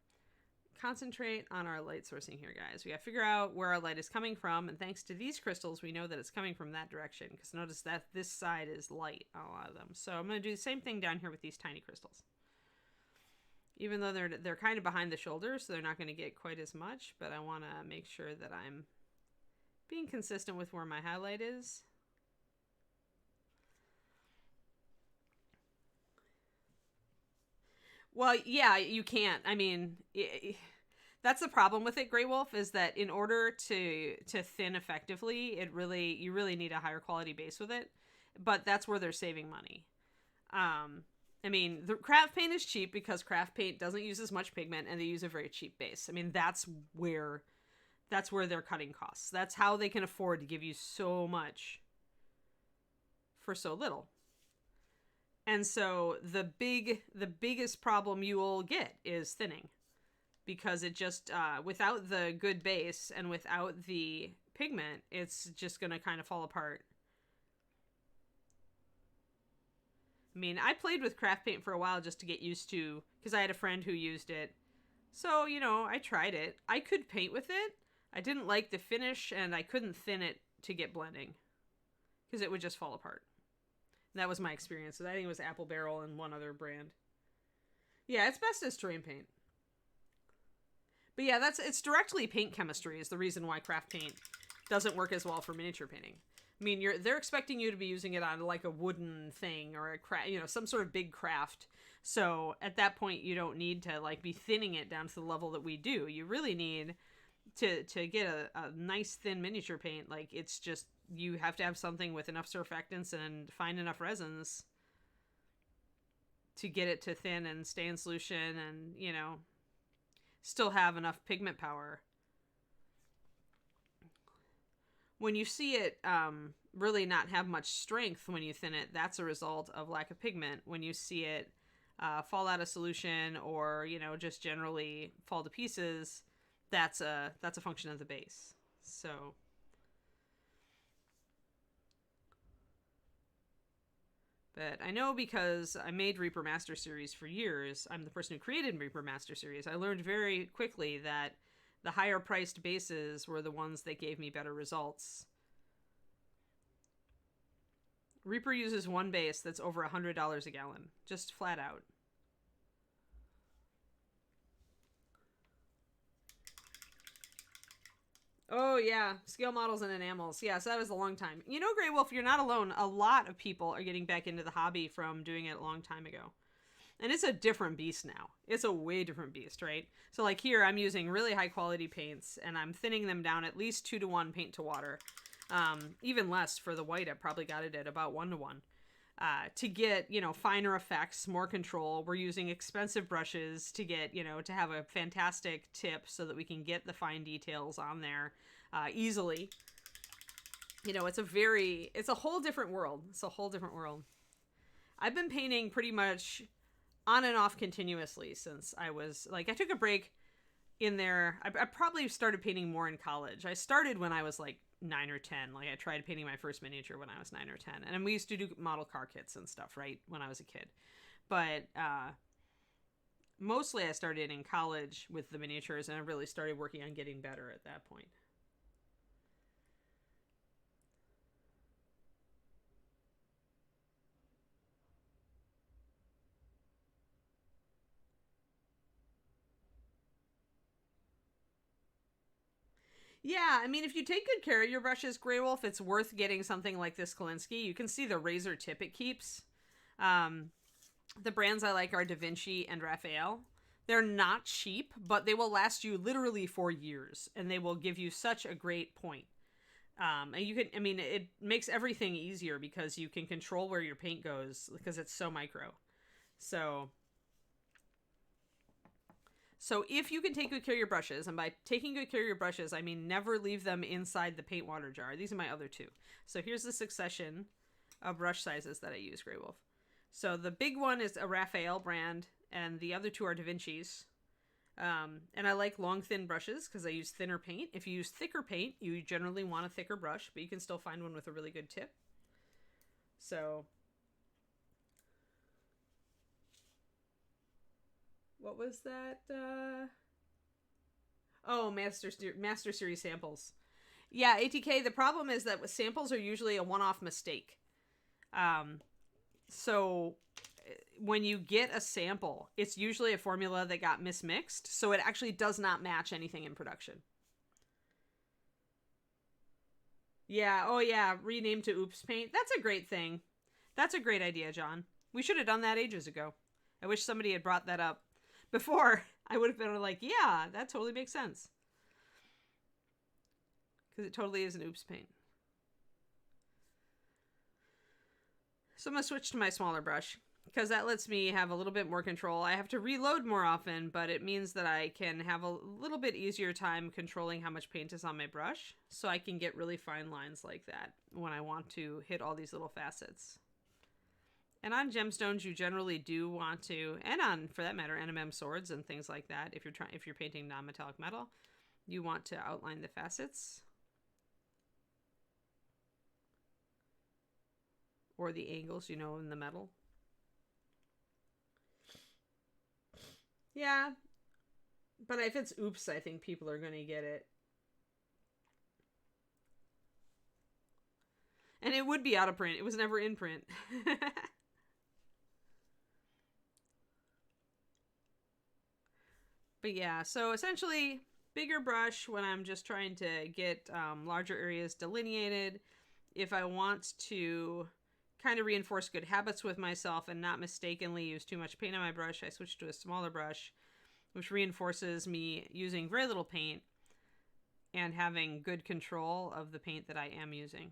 concentrate on our light sourcing here, guys. We got to figure out where our light is coming from, and thanks to these crystals, we know that it's coming from that direction, because notice that this side is light on a lot of them. So I'm going to do the same thing down here with these tiny crystals. Even though they're kind of behind the shoulders, so they're not going to get quite as much, but I want to make sure that I'm being consistent with where my highlight is. Well, yeah, you can't. I mean, that's the problem with it, Grey Wolf, is that in order to thin effectively, you really need a higher quality base with it. But that's where they're saving money. I mean, the craft paint is cheap because craft paint doesn't use as much pigment, and they use a very cheap base. I mean, that's where they're cutting costs. That's how they can afford to give you so much for so little. And so the biggest problem you will get is thinning, because it just, without the good base and without the pigment, it's just going to kind of fall apart. I mean, I played with craft paint for a while just to get used to, because I had a friend who used it. So, you know, I tried it. I could paint with it. I didn't like the finish, and I couldn't thin it to get blending, because it would just fall apart. That was my experience. I think it was Apple Barrel and one other brand. Yeah, it's best as terrain paint. But yeah, it's directly paint chemistry is the reason why craft paint doesn't work as well for miniature painting. I mean, they're expecting you to be using it on like a wooden thing or some sort of big craft. So at that point, you don't need to like be thinning it down to the level that we do. You really need to get a nice thin miniature paint. Like, it's just, you have to have something with enough surfactants and find enough resins to get it to thin and stay in solution and, you know, still have enough pigment power. When you see it really not have much strength when you thin it, that's a result of lack of pigment. When you see it fall out of solution or, you know, just generally fall to pieces, that's a function of the base. So, but I know because I made Reaper Master Series for years, I'm the person who created Reaper Master Series, I learned very quickly that the higher priced bases were the ones that gave me better results. Reaper uses one base that's over $100 a gallon, just flat out. Oh, yeah. Scale models and enamels. Yeah, so that was a long time. You know, Grey Wolf, you're not alone. A lot of people are getting back into the hobby from doing it a long time ago. And it's a different beast now. It's a way different beast, right? So, like here, I'm using really high quality paints, and I'm thinning them down at least 2-to-1 paint to water. Even less for the white. I probably got it at about 1-to-1. To get, finer effects, more control. We're using expensive brushes to get, to have a fantastic tip so that we can get the fine details on there easily. It's a whole different world. It's a whole different world. I've been painting pretty much on and off continuously since I took a break in there. I probably started painting more in college. I started when I was like 9 or 10. Like I tried painting my first miniature when I was 9 or 10. And we used to do model car kits and stuff, right? When I was a kid. But mostly I started in college with the miniatures, and I really started working on getting better at that point. Yeah, I mean, if you take good care of your brushes, Grey Wolf, it's worth getting something like this Kolinsky. You can see the razor tip it keeps. The brands I like are Da Vinci and Raphael. They're not cheap, but they will last you literally for years, and they will give you such a great point. And it makes everything easier because you can control where your paint goes because it's so micro. So if you can take good care of your brushes, and by taking good care of your brushes, I mean never leave them inside the paint water jar. These are my other two. So here's the succession of brush sizes that I use, Grey Wolf. So the big one is a Raphael brand, and the other two are Da Vinci's. And I like long, thin brushes because I use thinner paint. If you use thicker paint, you generally want a thicker brush, but you can still find one with a really good tip. So what was that? Master Series samples. Yeah, ATK, the problem is that samples are usually a one-off mistake. So when you get a sample, it's usually a formula that got mismixed, so it actually does not match anything in production. Yeah, oh yeah, rename to Oops Paint. That's a great thing. That's a great idea, John. We should have done that ages ago. I wish somebody had brought that up before. I would have been like, yeah, that totally makes sense. Because it totally is an Oops Paint. So I'm going to switch to my smaller brush because that lets me have a little bit more control. I have to reload more often, but it means that I can have a little bit easier time controlling how much paint is on my brush, so I can get really fine lines like that when I want to hit all these little facets. And on gemstones, you generally do want to, and on, for that matter, NMM swords and things like that, if you're painting non-metallic metal, you want to outline the facets. Or the angles, in the metal. Yeah. But if it's oops, I think people are going to get it. And it would be out of print. It was never in print. But yeah, so essentially, bigger brush when I'm just trying to get larger areas delineated. If I want to kind of reinforce good habits with myself and not mistakenly use too much paint on my brush, I switch to a smaller brush, which reinforces me using very little paint and having good control of the paint that I am using.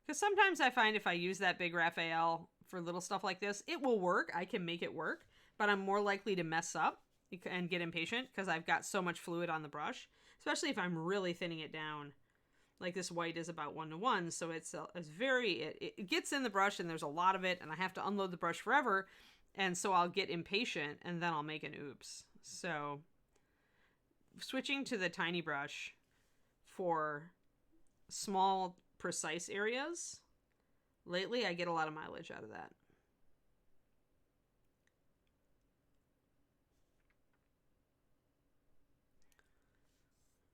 Because sometimes I find if I use that big Raphael for little stuff like this, it will work. I can make it work, but I'm more likely to mess up and get impatient because I've got so much fluid on the brush, especially if I'm really thinning it down. Like this white is about 1-to-1, so it gets in the brush and there's a lot of it, and I have to unload the brush forever, and so I'll get impatient and then I'll make an oops. So switching to the tiny brush for small, precise areas. Lately, I get a lot of mileage out of that.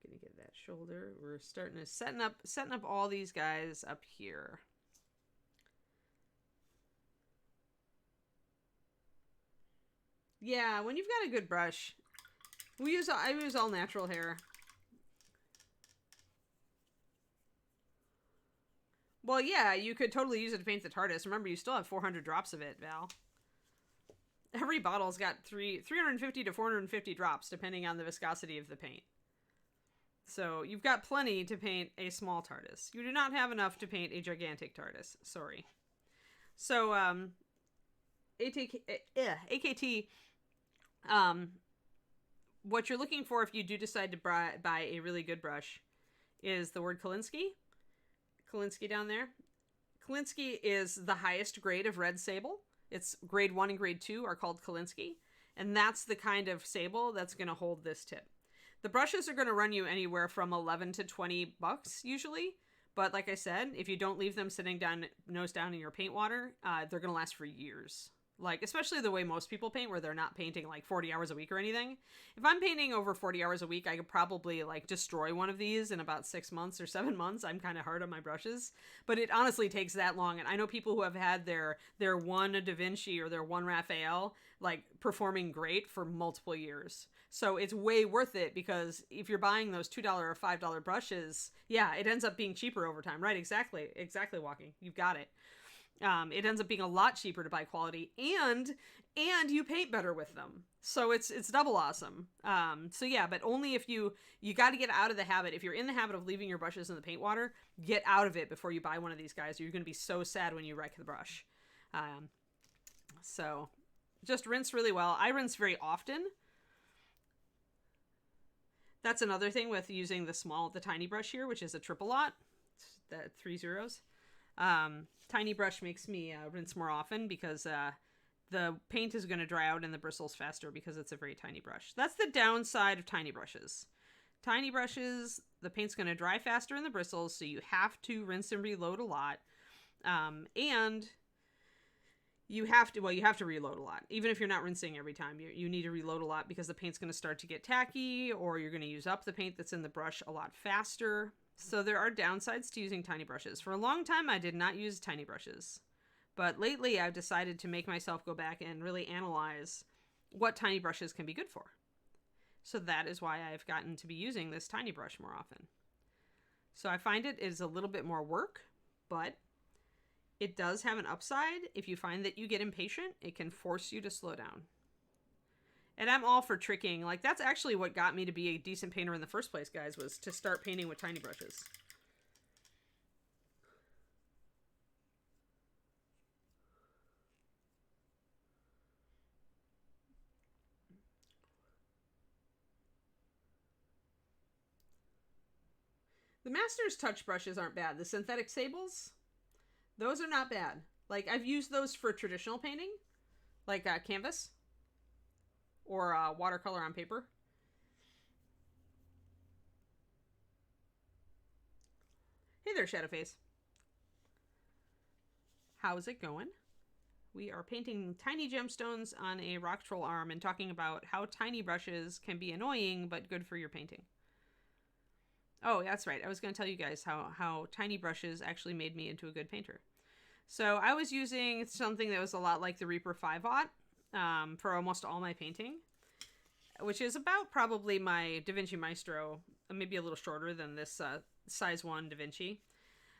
Gonna get that shoulder. We're starting to setting up all these guys up here. Yeah, when you've got a good brush, I use all natural hair. Well, yeah, you could totally use it to paint the TARDIS. Remember, you still have 400 drops of it, Val. Every bottle's got 350 to 450 drops, depending on the viscosity of the paint. So you've got plenty to paint a small TARDIS. You do not have enough to paint a gigantic TARDIS. Sorry. So, AKT, what you're looking for if you do decide to buy a really good brush is the word Kolinsky. Kolinsky down there. Kolinsky is the highest grade of red sable. It's grade 1 and grade 2 are called Kolinsky. And that's the kind of sable that's going to hold this tip. The brushes are going to run you anywhere from $11 to $20 usually. But like I said, if you don't leave them sitting down, nose down in your paint water, they're going to last for years. Like, especially the way most people paint, where they're not painting like 40 hours a week or anything. If I'm painting over 40 hours a week, I could probably like destroy one of these in about 6 months or 7 months. I'm kind of hard on my brushes, but it honestly takes that long. And I know people who have had their one Da Vinci or their one Raphael like performing great for multiple years. So it's way worth it, because if you're buying those $2 or $5 brushes, yeah, it ends up being cheaper over time, right? Exactly, Walking. You've got it. It ends up being a lot cheaper to buy quality, and you paint better with them. So it's double awesome. So yeah, but only if you got to get out of the habit. If you're in the habit of leaving your brushes in the paint water, get out of it before you buy one of these guys, or you're going to be so sad when you wreck the brush. So just rinse really well. I rinse very often. That's another thing with using the tiny brush here, which is a triple lot. That 3 zeros. Tiny brush makes me rinse more often, because the paint is going to dry out in the bristles faster because it's a very tiny brush. That's the downside of tiny brushes. Tiny brushes, the paint's going to dry faster in the bristles, so you have to rinse and reload a lot. And you have to reload a lot. Even if you're not rinsing every time, you need to reload a lot, because the paint's going to start to get tacky, or you're going to use up the paint that's in the brush a lot faster. So there are downsides to using tiny brushes. For a long time, I did not use tiny brushes. But lately, I've decided to make myself go back and really analyze what tiny brushes can be good for. So that is why I've gotten to be using this tiny brush more often. So I find it is a little bit more work, but it does have an upside. If you find that you get impatient, it can force you to slow down. And I'm all for tricking. Like, that's actually what got me to be a decent painter in the first place, guys, was to start painting with tiny brushes. The Master's Touch brushes aren't bad. The synthetic sables, those are not bad. Like, I've used those for traditional painting, like canvas or watercolor on paper. Hey there, Shadowface. How's it going? We are painting tiny gemstones on a rock troll arm and talking about how tiny brushes can be annoying but good for your painting. Oh, that's right. I was going to tell you guys how tiny brushes actually made me into a good painter. So I was using something that was a lot like the Reaper 5/0 for almost all my painting, which is about probably my Da Vinci Maestro, maybe a little shorter than this size 1 Da Vinci.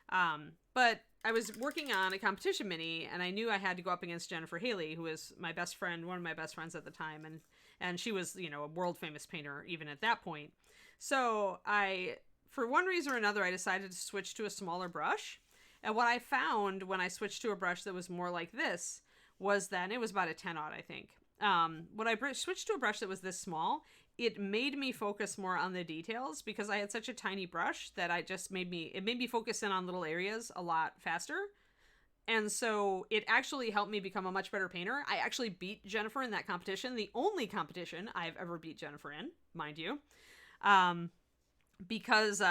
But I was working on a competition mini, and I knew I had to go up against Jennifer Haley, who was my best friend, one of my best friends at the time, and she was, a world famous painter even at that point. So for one reason or another, I decided to switch to a smaller brush. And what I found when I switched to a brush that was more like this was that, and it was about a 10-0, I think. When I switched to a brush that was this small, it made me focus more on the details, because I had such a tiny brush that it made me focus in on little areas a lot faster. And so it actually helped me become a much better painter. I actually beat Jennifer in that competition, the only competition I've ever beat Jennifer in, mind you. because,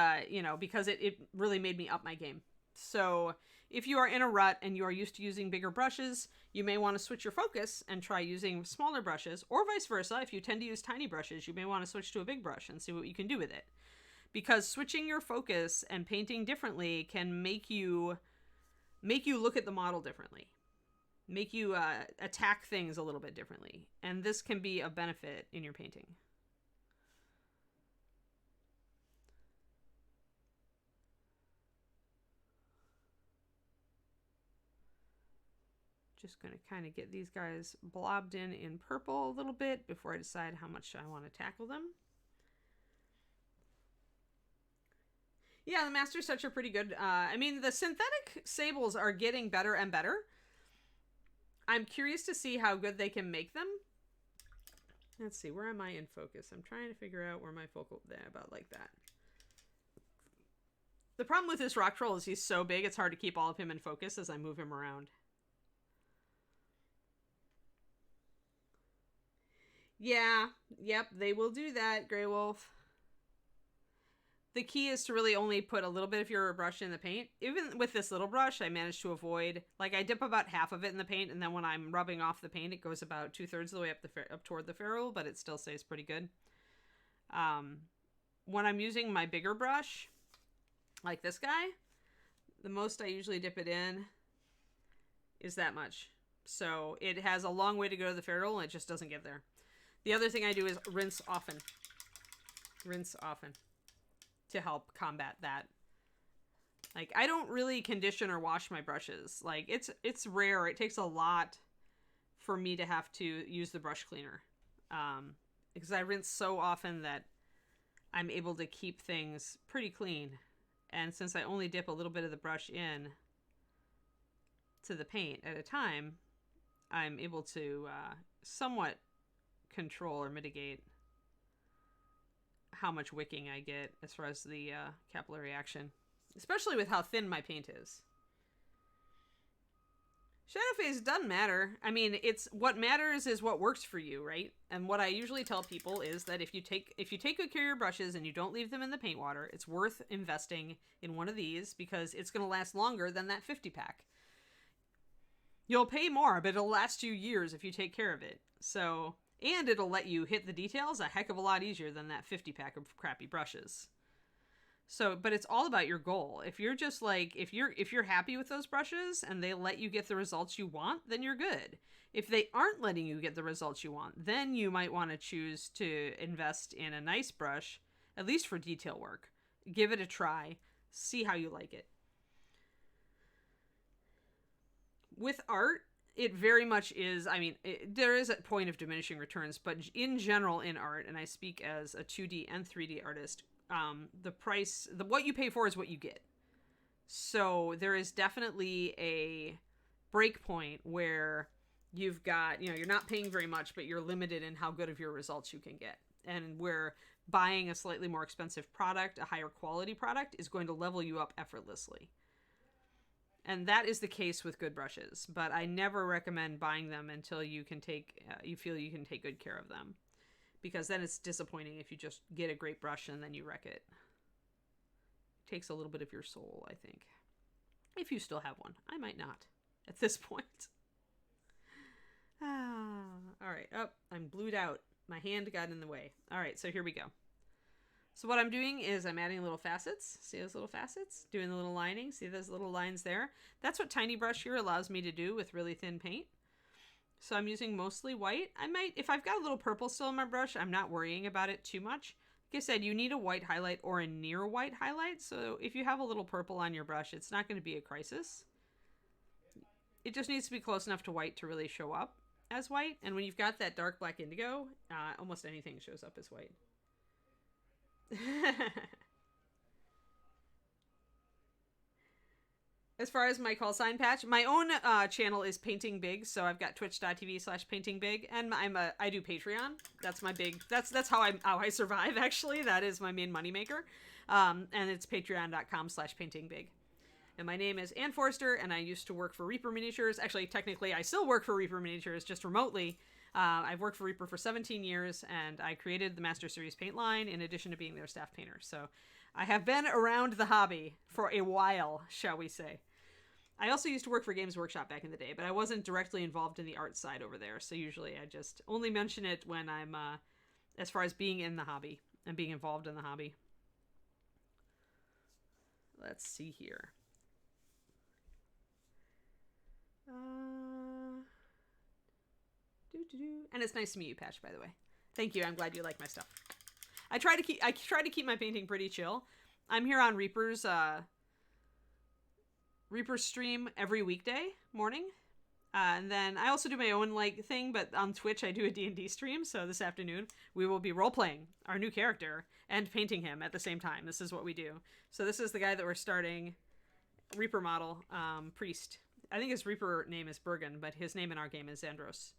because it really made me up my game. So if you are in a rut and you are used to using bigger brushes, you may want to switch your focus and try using smaller brushes, or vice versa. If you tend to use tiny brushes, you may want to switch to a big brush and see what you can do with it. Because switching your focus and painting differently can make you look at the model differently, make you attack things a little bit differently. And this can be a benefit in your painting. Just going to kind of get these guys blobbed in purple a little bit before I decide how much I want to tackle them. Yeah, the Master Sets are pretty good. I mean, the synthetic sables are getting better and better. I'm curious to see how good they can make them. Let's see, where am I in focus? I'm trying to figure out where my focal... There, about like that. The problem with this rock troll is he's so big, it's hard to keep all of him in focus as I move him around. Yeah, yep, they will do that, Grey Wolf. The key is to really only put a little bit of your brush in the paint. Even with this little brush, I managed to avoid... Like, I dip about half of it in the paint, and then when I'm rubbing off the paint, it goes about 2/3 of the way up toward the ferrule, but it still stays pretty good. When I'm using my bigger brush, like this guy, the most I usually dip it in is that much. So it has a long way to go to the ferrule, and it just doesn't get there. The other thing I do is rinse often. Rinse often. To help combat that. Like, I don't really condition or wash my brushes. Like, it's rare. It takes a lot for me to have to use the brush cleaner. Because I rinse so often that I'm able to keep things pretty clean. And since I only dip a little bit of the brush in to the paint at a time, I'm able to somewhat control or mitigate how much wicking I get as far as the capillary action, especially with how thin my paint is. Shadow phase doesn't matter. I mean, it's what matters is what works for you, right? And what I usually tell people is that if you take good care of your brushes and you don't leave them in the paint water, it's worth investing in one of these because it's going to last longer than that 50-pack. You'll pay more, but it'll last you years if you take care of it. So... And it'll let you hit the details a heck of a lot easier than that 50-pack of crappy brushes. So, but it's all about your goal. If you're just like, if you're happy with those brushes and they let you get the results you want, then you're good. If they aren't letting you get the results you want, then you might want to choose to invest in a nice brush, at least for detail work. Give it a try. See how you like it. With art, it very much is, I mean, there is a point of diminishing returns, but in general in art, and I speak as a 2D and 3D artist, the price, what you pay for is what you get. So there is definitely a break point where you've got, you're not paying very much, but you're limited in how good of your results you can get. And where buying a slightly more expensive product, a higher quality product, is going to level you up effortlessly. And that is the case with good brushes, but I never recommend buying them until you can you feel you can take good care of them, because then it's disappointing if you just get a great brush and then you wreck it. It takes a little bit of your soul, I think. If you still have one. I might not at this point. All right. Oh, I'm blued out. My hand got in the way. All right, so here we go. So what I'm doing is I'm adding little facets. See those little facets? Doing the little lining. See those little lines there? That's what Tiny Brush here allows me to do with really thin paint. So I'm using mostly white. I might, if I've got a little purple still in my brush, I'm not worrying about it too much. Like I said, you need a white highlight or a near white highlight. So if you have a little purple on your brush, it's not going to be a crisis. It just needs to be close enough to white to really show up as white. And when you've got that dark black indigo, almost anything shows up as white. As far as my call sign patch, my own channel is Painting Big, so I've got twitch.tv/paintingbig, and I do Patreon. That's my big, that's how I survive, actually. That is my main moneymaker. And it's patreon.com/paintingbig. And my name is Ann Forster, and I used to work for Reaper Miniatures. Actually, technically, I still work for Reaper Miniatures, just remotely. I've worked for Reaper for 17 years, and I created the Master Series paint line in addition to being their staff painter. So I have been around the hobby for a while, shall we say. I also used to work for Games Workshop back in the day, but I wasn't directly involved in the art side over there. So usually I just only mention it when I'm, as far as being in the hobby and being involved in the hobby. Let's see here. And it's nice to meet you, Patch, by the way. Thank you. I'm glad you like my stuff. I try to keep my painting pretty chill. I'm here on Reaper's stream every weekday morning. And then I also do my own thing, but on Twitch I do a D&D stream. So this afternoon we will be role-playing our new character and painting him at the same time. This is what we do. So this is the guy that we're starting, Reaper model, Priest. I think his Reaper name is Bergen, but his name in our game is Xandros.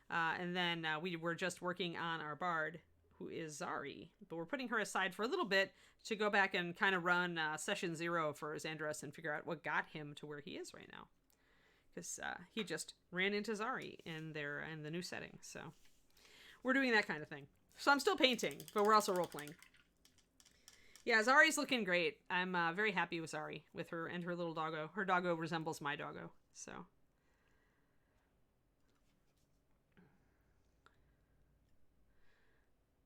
And then we were just working on our bard, who is Zari. But we're putting her aside for a little bit to go back and kind of run session 0 for Xandros and figure out what got him to where he is right now. Because he just ran into Zari in the new setting. So we're doing that kind of thing. So I'm still painting, but we're also role-playing. Yeah, Zari's looking great. I'm very happy with Zari, with her and her little doggo. Her doggo resembles my doggo, so...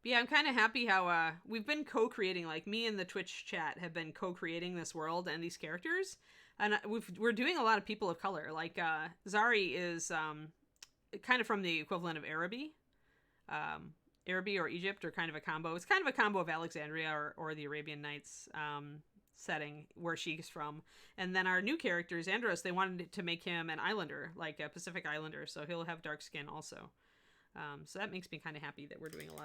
Yeah, I'm kind of happy how we've been co-creating, me and the Twitch chat have been co-creating this world and these characters, and we're doing a lot of people of color. Zari is kind of from the equivalent of Araby. Araby or Egypt are kind of a combo. It's kind of a combo of Alexandria or the Arabian Nights setting where she's from. And then our new character, Xandros, they wanted to make him an islander, like a Pacific Islander, so he'll have dark skin also. So that makes me kind of happy that we're doing a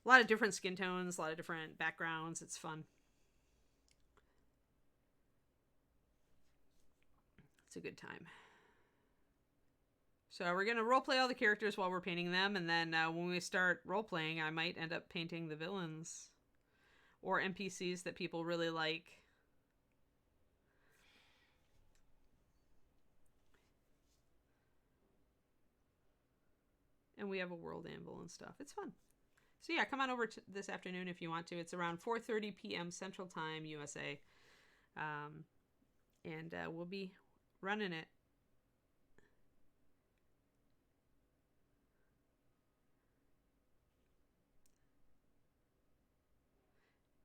lot of different skin tones, a lot of different backgrounds. It's fun. It's a good time. So we're going to roleplay all the characters while we're painting them, and then when we start roleplaying, I might end up painting the villains or NPCs that people really like. And we have a world anvil and stuff. It's fun. So yeah, come on over this afternoon if you want to. It's around 4:30 p.m. Central Time, USA. And we'll be running it.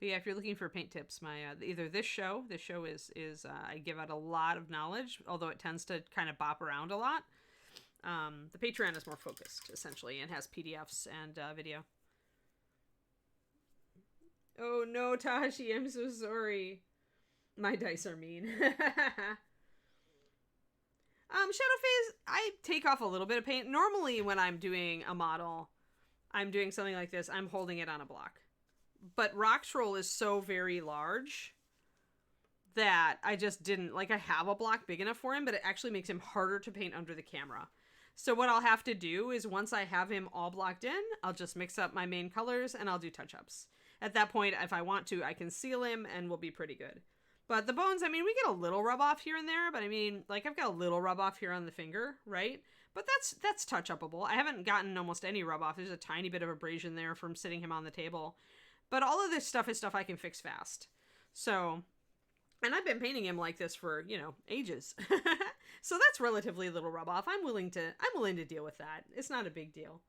But yeah, if you're looking for paint tips, my either this show is I give out a lot of knowledge, although it tends to kind of bop around a lot. The Patreon is more focused, essentially, and has PDFs and video. Oh no, Tashi, I'm so sorry. My dice are mean. Shadowphase, I take off a little bit of paint. Normally, when I'm doing a model, I'm doing something like this, I'm holding it on a block. But Rock Troll is so very large that I just didn't, I have a block big enough for him, but it actually makes him harder to paint under the camera. So what I'll have to do is once I have him all blocked in, I'll just mix up my main colors and I'll do touch-ups. At that point, if I want to, I can seal him and we'll be pretty good. But the bones, we get a little rub off here and there, but I've got a little rub off here on the finger, right? But that's touch-upable. I haven't gotten almost any rub off. There's a tiny bit of abrasion there from sitting him on the table. But all of this stuff is stuff I can fix fast. So, and I've been painting him like this for, ages. So that's relatively little rub off. I'm willing to deal with that. It's not a big deal.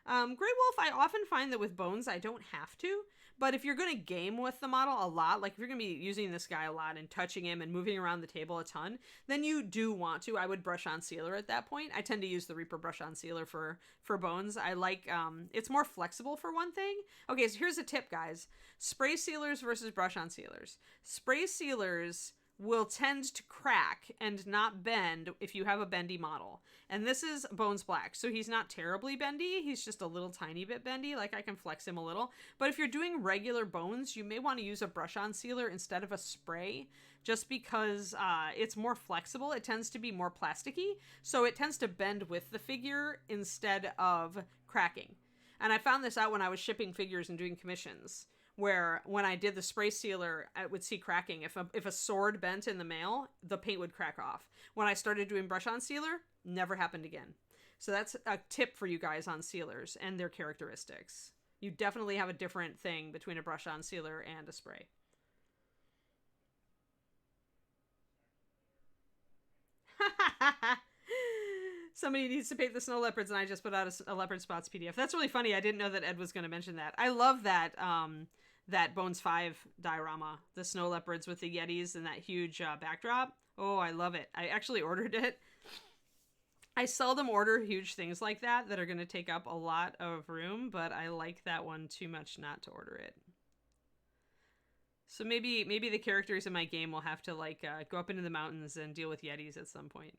Grey Wolf, I often find that with bones, I don't have to. But if you're going to game with the model a lot, if you're going to be using this guy a lot and touching him and moving around the table a ton, then you do want to. I would brush on sealer at that point. I tend to use the Reaper brush on sealer for bones. I like, it's more flexible for one thing. Okay, so here's a tip, guys. Spray sealers versus brush on sealers. Spray sealers will tend to crack and not bend if you have a bendy model. And this is Bones Black, so he's not terribly bendy. He's just a little tiny bit bendy. I can flex him a little. But if you're doing regular bones, you may want to use a brush-on sealer instead of a spray, just because it's more flexible. It tends to be more plasticky, so it tends to bend with the figure instead of cracking. And I found this out when I was shipping figures and doing commissions, where when I did the spray sealer, I would see cracking. If a sword bent in the mail, the paint would crack off. When I started doing brush-on sealer, never happened again. So that's a tip for you guys on sealers and their characteristics. You definitely have a different thing between a brush-on sealer and a spray. Somebody needs to paint the snow leopards, and I just put out a leopard spots PDF. That's really funny. I didn't know that Ed was going to mention that. I love that that Bones 5 diorama, the snow leopards with the Yetis and that huge backdrop. Oh, I love it. I actually ordered it. I seldom order huge things like that are going to take up a lot of room, but I like that one too much not to order it. So maybe the characters in my game will have to like go up into the mountains and deal with Yetis at some point.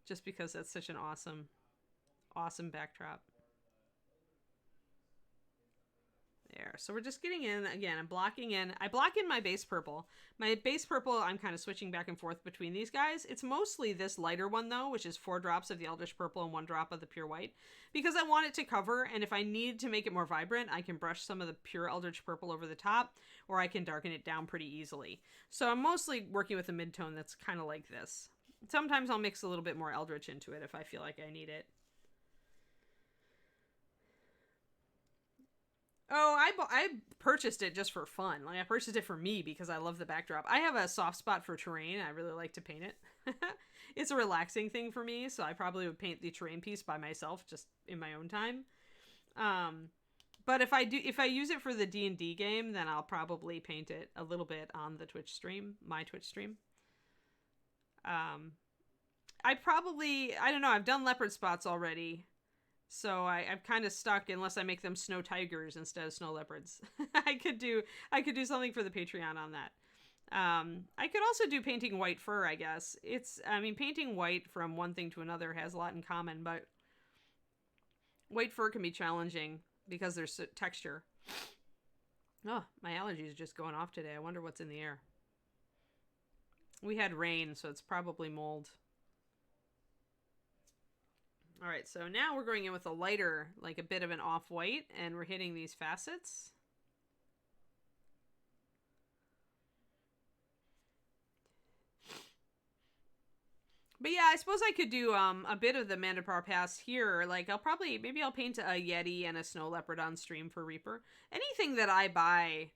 Just because that's such an awesome backdrop. There. So we're just getting in. Again, I'm blocking in. I block in my base purple. My base purple, I'm kind of switching back and forth between these guys. It's mostly this lighter one, though, which is 4 drops of the Eldritch Purple and 1 drop of the Pure White, because I want it to cover, and if I need to make it more vibrant, I can brush some of the pure Eldritch Purple over the top, or I can darken it down pretty easily. So I'm mostly working with a mid-tone that's kind of like this. Sometimes I'll mix a little bit more Eldritch into it if I feel like I need it. Oh, I purchased it just for fun. Like, I purchased it for me because I love the backdrop. I have a soft spot for terrain. I really like to paint it. It's a relaxing thing for me, so I probably would paint the terrain piece by myself just in my own time. But if I use it for the D&D game, then I'll probably paint it a little bit on the Twitch stream, my Twitch stream. I don't know, I've done leopard spots already. So I'm kind of stuck unless I make them snow tigers instead of snow leopards. I could do something for the Patreon on that. I could also do painting white fur, I guess. Painting white from one thing to another has a lot in common, but white fur can be challenging because there's texture. Oh, my allergies are just going off today. I wonder what's in the air. We had rain, so it's probably mold. All right, so now we're going in with a lighter, like a bit of an off-white, and we're hitting these facets. But yeah, I suppose I could do a bit of the Mandapar Pass here. Like, maybe I'll paint a Yeti and a Snow Leopard on stream for Reaper. Anything that I buy,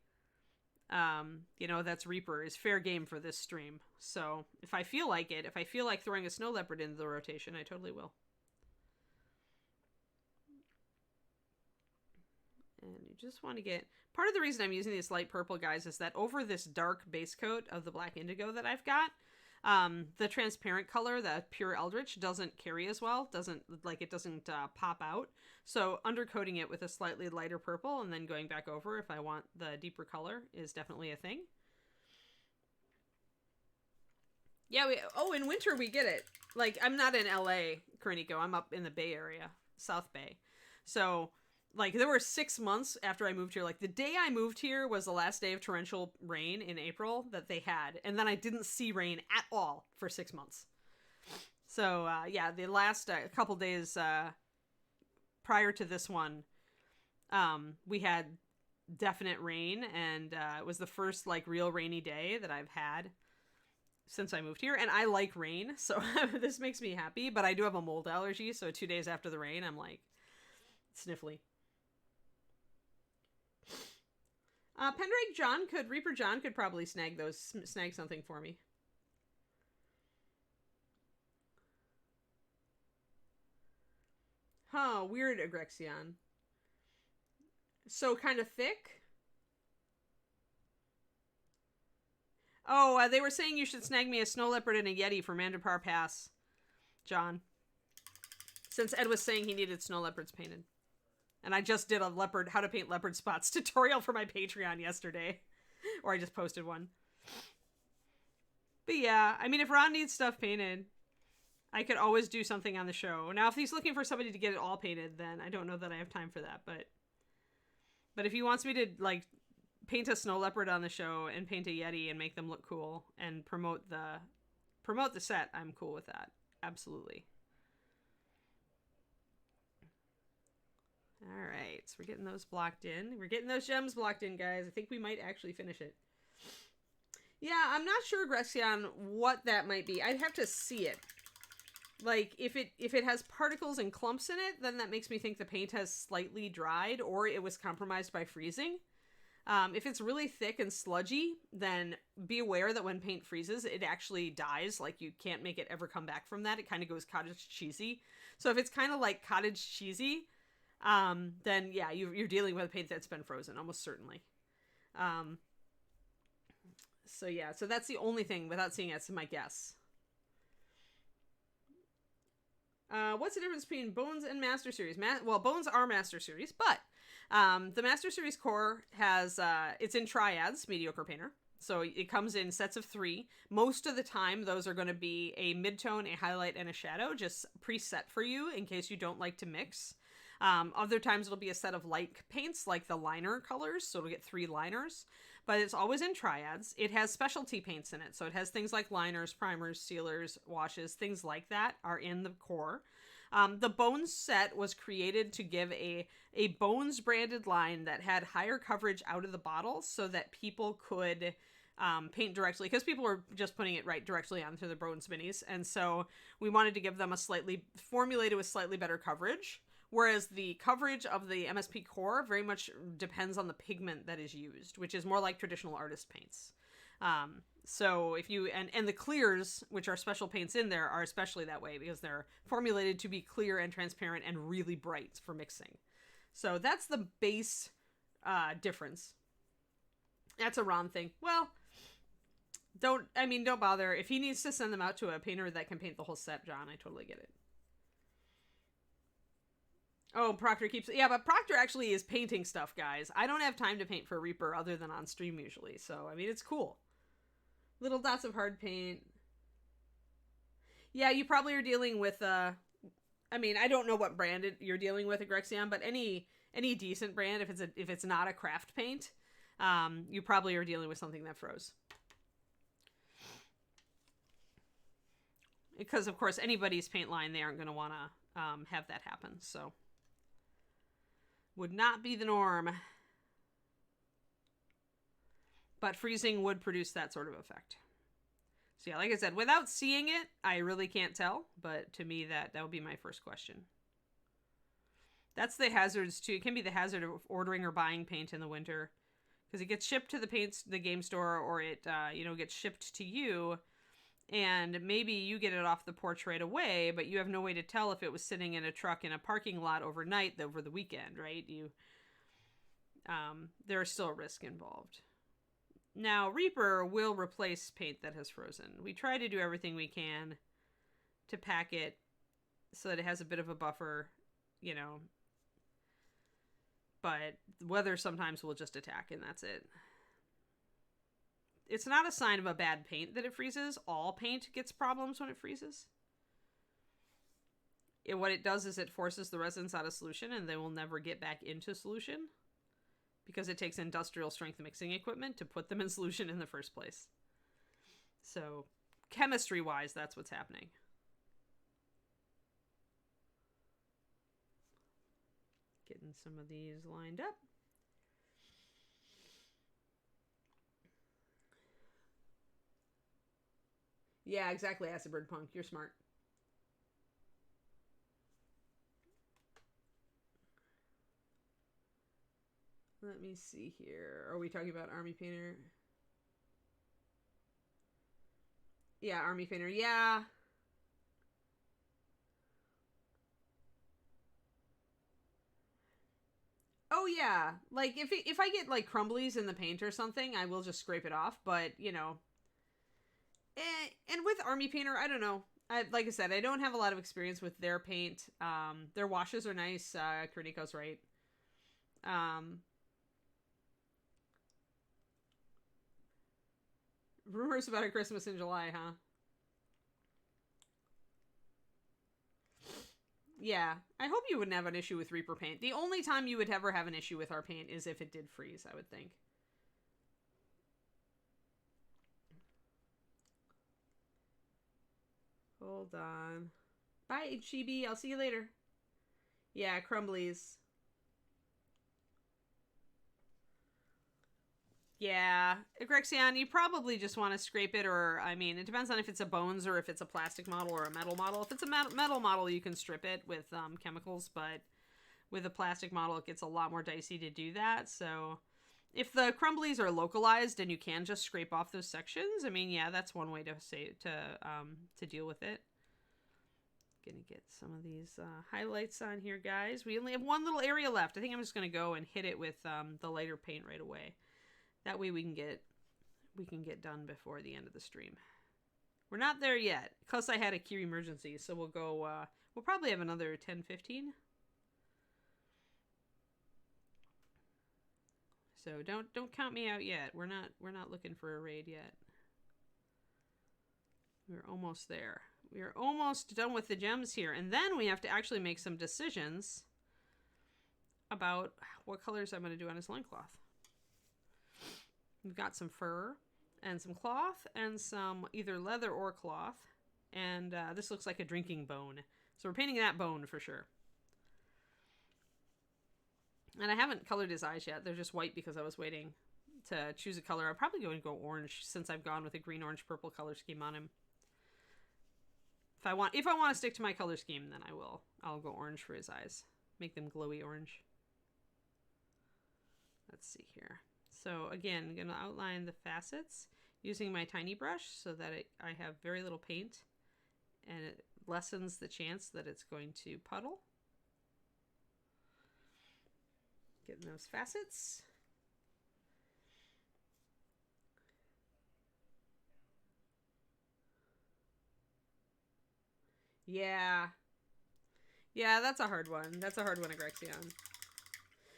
that's Reaper is fair game for this stream. So if I feel like it, if I feel like throwing a Snow Leopard into the rotation, I totally will. And you just want to get... Part of the reason I'm using these light purple, guys, is that over this dark base coat of the black indigo that I've got, the transparent color, the pure Eldritch, doesn't carry as well. It doesn't pop out. So undercoating it with a slightly lighter purple and then going back over if I want the deeper color is definitely a thing. Yeah, in winter we get it. Like, I'm not in LA, Korniko. I'm up in the Bay Area, South Bay. So... Like, there were 6 months after I moved here. Like, the day I moved here was the last day of torrential rain in April that they had. And then I didn't see rain at all for 6 months. So, the last couple days prior to this one, we had definite rain. And it was the first, real rainy day that I've had since I moved here. And I like rain, so this makes me happy. But I do have a mold allergy, so 2 days after the rain, I'm, sniffly. Reaper John could probably snag something for me. Huh, weird, Agrexion. So kind of thick? Oh, they were saying you should snag me a Snow Leopard and a Yeti for Mandapar Pass, John. Since Ed was saying he needed Snow Leopards painted. And I just did a how to paint leopard spots tutorial for my Patreon yesterday. Or I just posted one. But yeah, if Ron needs stuff painted, I could always do something on the show. Now, if he's looking for somebody to get it all painted, then I don't know that I have time for that. But if he wants me to, paint a Snow Leopard on the show and paint a Yeti and make them look cool and promote the set, I'm cool with that. Absolutely. All right, so we're getting those blocked in. We're getting those gems blocked in, guys. I think we might actually finish it. Yeah, I'm not sure, Gresion, what that might be. I'd have to see it. Like, if it has particles and clumps in it, then that makes me think the paint has slightly dried or it was compromised by freezing. If it's really thick and sludgy, then be aware that when paint freezes, it actually dies. Like, you can't make it ever come back from that. It kind of goes cottage cheesy. So if it's kind of like cottage cheesy, then yeah, you're dealing with paint that's been frozen, almost certainly. So yeah, so that's the only thing without seeing it. It's my guess. What's the difference between Bones and Master Series? Well, Bones are Master Series, but the Master Series core has, it's in triads, mediocre painter. So it comes in sets of 3. Most of the time, those are going to be a midtone, a highlight, and a shadow, just preset for you in case you don't like to mix. Other times it'll be a set of light paints, like the liner colors, so it'll get 3 liners. But it's always in triads. It has specialty paints in it, so it has things like liners, primers, sealers, washes, things like that are in the core. The Bones set was created to give a Bones branded line that had higher coverage out of the bottle so that people could paint directly, because people were just putting it right directly onto the Bones minis. And so we wanted to give them a slightly formulated with slightly better coverage. Whereas the coverage of the MSP core very much depends on the pigment that is used, which is more like traditional artist paints. So if you, and the clears, which are special paints in there, are especially that way because they're formulated to be clear and transparent and really bright for mixing. So that's the base difference. That's a Ron thing. Well, don't bother. If he needs to send them out to a painter that can paint the whole set, John, I totally get it. Oh, Proctor keeps... Yeah, but Proctor actually is painting stuff, guys. I don't have time to paint for Reaper other than on stream usually. So, I mean, it's cool. Little dots of hard paint. Yeah, you probably are dealing with... I mean, I don't know what brand you're dealing with at Grexion, but any decent brand, if it's not a craft paint, you probably are dealing with something that froze. Because, of course, anybody's paint line, they aren't going to want to have that happen, so... Would not be the norm. But freezing would produce that sort of effect. So yeah, like I said, without seeing it, I really can't tell. But to me, that would be my first question. That's the hazards too. It can be the hazard of ordering or buying paint in the winter. Because it gets shipped to the game store, or it gets shipped to you. And maybe you get it off the porch right away, but you have no way to tell if it was sitting in a truck in a parking lot overnight over the weekend, right? There's still a risk involved. Now, Reaper will replace paint that has frozen. We try to do everything we can to pack it so that it has a bit of a buffer, but weather sometimes will just attack, and that's it. It's not a sign of a bad paint that it freezes. All paint gets problems when it freezes. What it does is it forces the resins out of solution, and they will never get back into solution because it takes industrial strength mixing equipment to put them in solution in the first place. So, chemistry-wise, that's what's happening. Getting some of these lined up. Yeah, exactly, Acid Bird Punk. You're smart. Let me see here. Are we talking about Army Painter? Yeah, Army Painter. Yeah. Oh, yeah. Like, if I get, like, crumblies in the paint or something, I will just scrape it off. But, and with Army Painter, I don't know. Like I said, I don't have a lot of experience with their paint. Their washes are nice. Kerniko's right. Rumors about a Christmas in July, huh? Yeah. I hope you wouldn't have an issue with Reaper paint. The only time you would ever have an issue with our paint is if it did freeze, I would think. Hold on. Bye, Chibi. I'll see you later. Yeah, crumblies. Yeah, Grexion, you probably just want to scrape it, or, I mean, it depends on if it's a bones or if it's a plastic model or a metal model. If it's a metal model, you can strip it with chemicals, but with a plastic model, it gets a lot more dicey to do that. So if the crumblies are localized and you can just scrape off those sections, I mean, yeah, that's one way to deal with it. Gonna get some of these highlights on here, guys. We only have one little area left. I think I'm just gonna go and hit it with the lighter paint right away. That way we can get done before the end of the stream. We're not there yet. Plus I had a key emergency, so we'll go we'll probably have another 10-15. So don't count me out yet. We're not looking for a raid yet. We're almost there. We are almost done with the gems here, and then we have to actually make some decisions about what colors I'm going to do on his loincloth. We've got some fur and some cloth and some either leather or cloth, and this looks like a drinking bone. So we're painting that bone for sure. And I haven't colored his eyes yet. They're just white because I was waiting to choose a color. I'm probably going to go orange since I've gone with a green, orange, purple color scheme on him. If I want to stick to my color scheme, then I'll go orange for his eyes. Make them glowy orange. Let's see here. So again, I'm going to outline the facets using my tiny brush so that I have very little paint, and it lessens the chance that it's going to puddle. Getting those facets. Yeah. Yeah, that's a hard one. That's a hard one, Grexion.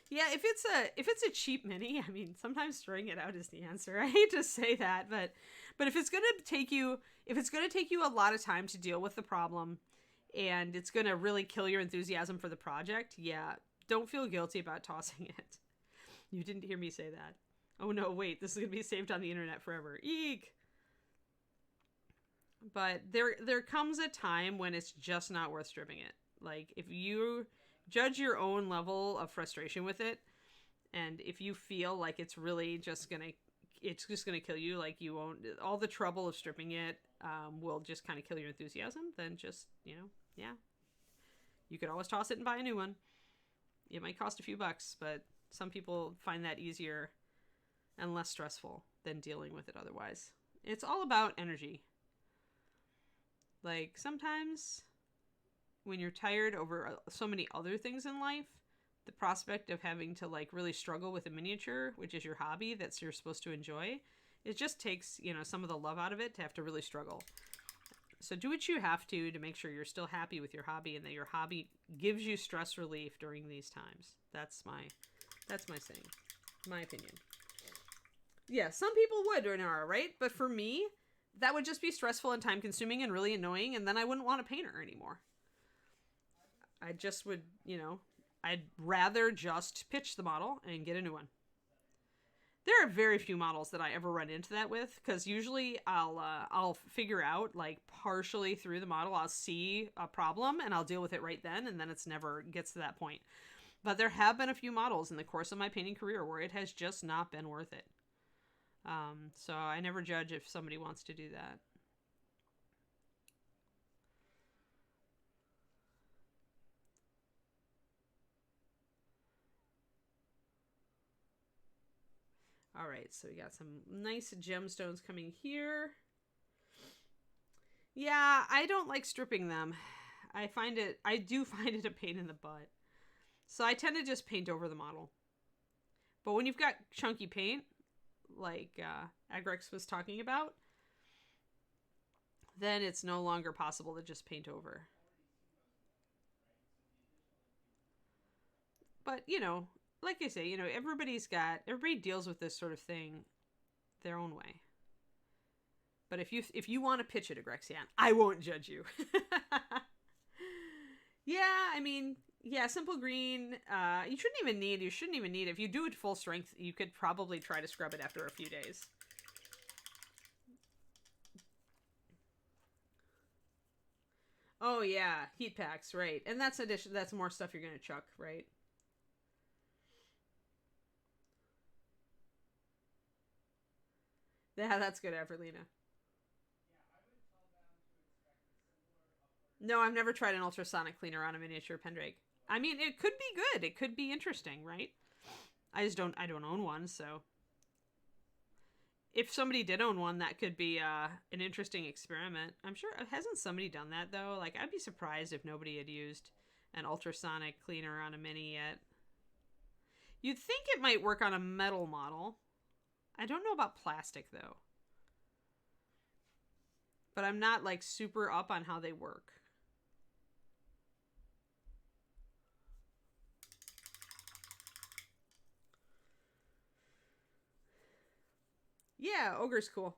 Yeah, if it's a cheap mini, I mean, sometimes throwing it out is the answer. I hate to say that, but if it's gonna take you a lot of time to deal with the problem, and it's gonna really kill your enthusiasm for the project, yeah, don't feel guilty about tossing it. You didn't hear me say that. Oh no, wait, this is gonna be saved on the internet forever. Eek. But there comes a time when it's just not worth stripping it. Like, if you judge your own level of frustration with it, and if you feel like it's really just gonna kill you, like you won't, all the trouble of stripping it will just kind of kill your enthusiasm, then just, yeah, you could always toss it and buy a new one. It might cost a few bucks, but some people find that easier and less stressful than dealing with it otherwise. It's all about energy. Like, sometimes when you're tired over so many other things in life, the prospect of having to, like, really struggle with a miniature, which is your hobby that you're supposed to enjoy, it just takes, some of the love out of it to have to really struggle. So do what you have to make sure you're still happy with your hobby and that your hobby gives you stress relief during these times. That's my saying. My opinion. Yeah, some people would, right? But for me, that would just be stressful and time consuming and really annoying, and then I wouldn't want to paint her anymore. I just would, I'd rather just pitch the model and get a new one. There are very few models that I ever run into that with, because usually I'll figure out, like, partially through the model, I'll see a problem and I'll deal with it right then, and then it's never gets to that point. But there have been a few models in the course of my painting career where it has just not been worth it. So I never judge if somebody wants to do that. All right, so we got some nice gemstones coming here. Yeah, I don't like stripping them. I do find it a pain in the butt. So I tend to just paint over the model. But when you've got chunky paint, like Agrex was talking about, then it's no longer possible to just paint over. But, like I say, everybody deals with this sort of thing their own way. But if you want to pitch it, Agrexion, I won't judge you. Yeah, I mean, yeah, simple green. You shouldn't even need it. If you do it full strength, you could probably try to scrub it after a few days. Oh yeah, heat packs, right. And that's more stuff you're gonna chuck, right? Yeah, that's good, Everlina. No, I've never tried an ultrasonic cleaner on a miniature pendrake. I mean, it could be good. It could be interesting, right? I don't own one, so if somebody did own one, that could be an interesting experiment. I'm sure hasn't somebody done that though? Like I'd be surprised if nobody had used an ultrasonic cleaner on a mini yet. You'd think it might work on a metal model. I don't know about plastic though. But I'm not like super up on how they work. Yeah, Ogre's cool.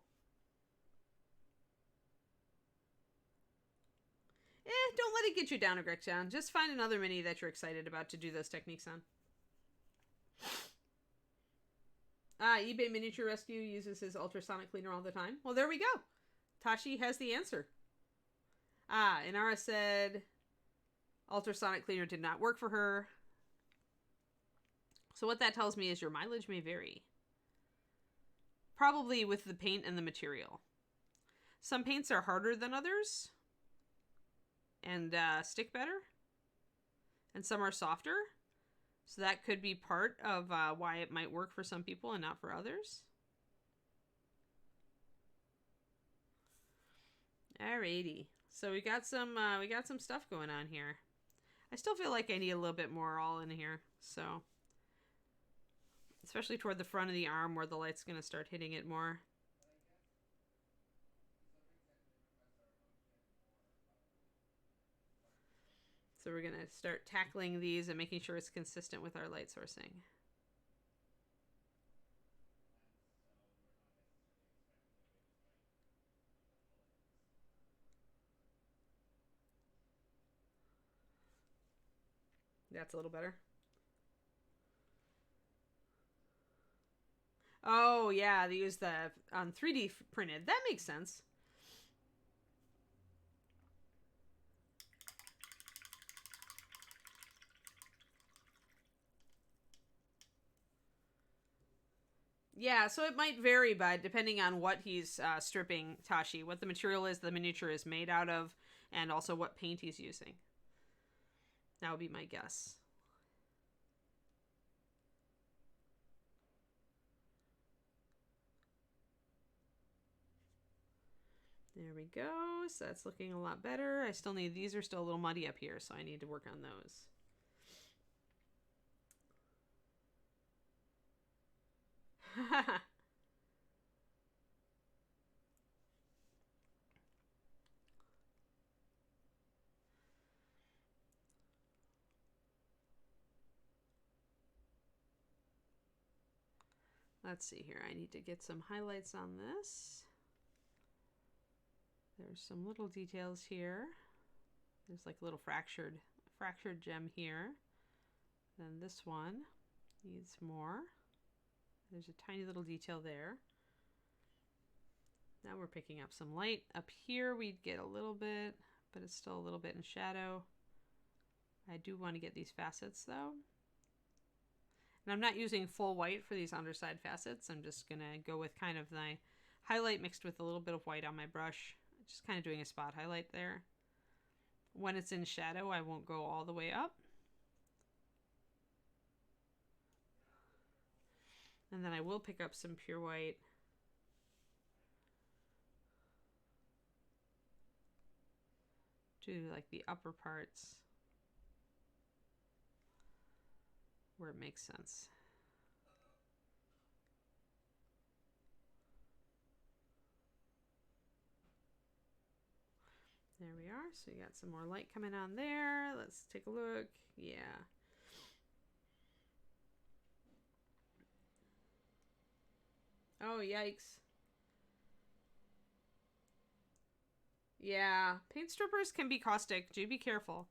Don't let it get you down, Gregtown. Just find another mini that you're excited about to do those techniques on. eBay Miniature Rescue uses his ultrasonic cleaner all the time. Well, there we go. Tashi has the answer. Inara said ultrasonic cleaner did not work for her. So what that tells me is your mileage may vary. Probably with the paint and the material. Some paints are harder than others and stick better. And some are softer. So that could be part of why it might work for some people and not for others. Alrighty. So we got some stuff going on here. I still feel like I need a little bit more all in here. So especially toward the front of the arm where the light's going to start hitting it more. So we're going to start tackling these and making sure it's consistent with our light sourcing. That's a little better. Oh, yeah, they use the 3D printed. That makes sense. Yeah, so it might vary, but depending on what he's stripping Tashi, what the material is the miniature is made out of, and also what paint he's using. That would be my guess. There we go. So that's looking a lot better. I still need, these are still a little muddy up here, so I need to work on those. Let's see here. I need to get some highlights on this. There's some little details here. There's like a little fractured gem here. Then this one needs more. There's a tiny little detail there. Now we're picking up some light. Up here we'd get a little bit, but it's still a little bit in shadow. I do want to get these facets though. And I'm not using full white for these underside facets. I'm just going to go with kind of the highlight mixed with a little bit of white on my brush. Just kind of doing a spot highlight there. When it's in shadow, I won't go all the way up. And then I will pick up some pure white. To like the upper parts where it makes sense. There we are. So you got some more light coming on there. Let's take a look. Yeah. Oh, yikes. Yeah, paint strippers can be caustic. Do be careful.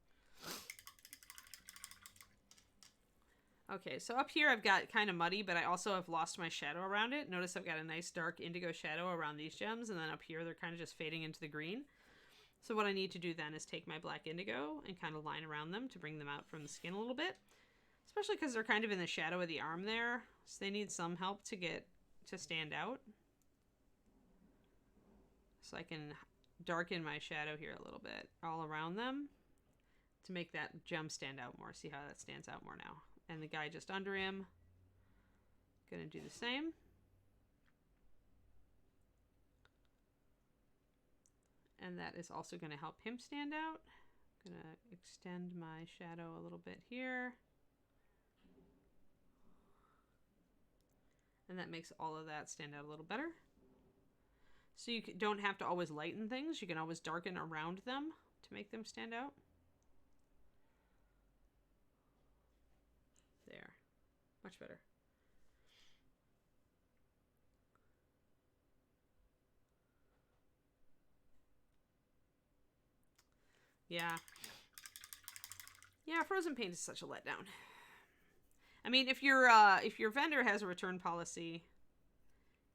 Okay, so up here I've got kind of muddy, but I also have lost my shadow around it. Notice I've got a nice dark indigo shadow around these gems, and then up here they're kind of just fading into the green. So what I need to do then is take my black indigo and kind of line around them to bring them out from the skin a little bit. Especially because they're kind of in the shadow of the arm there, so they need some help to stand out. So I can darken my shadow here a little bit all around them to make that gem stand out more. See how that stands out more now. And the guy just under him, gonna do the same. And that is also gonna help him stand out. Gonna extend my shadow a little bit here. And that makes all of that stand out a little better. So you don't have to always lighten things. You can always darken around them to make them stand out. There. Much better. Yeah. Yeah, frozen paint is such a letdown. I mean, if your vendor has a return policy,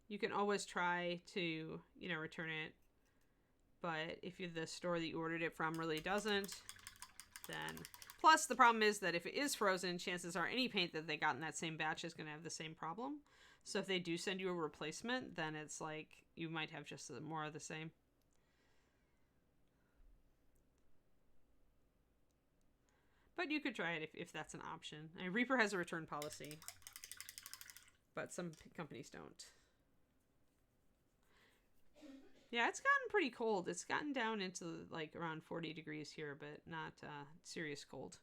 you can always try to, return it. But if the store that you ordered it from really doesn't, then... Plus, the problem is that if it is frozen, chances are any paint that they got in that same batch is going to have the same problem. So if they do send you a replacement, then it's like you might have just more of the same. But you could try it if that's an option. Reaper has a return policy, but some companies don't. Yeah, it's gotten pretty cold. It's gotten down into like around 40 degrees here, but not serious cold,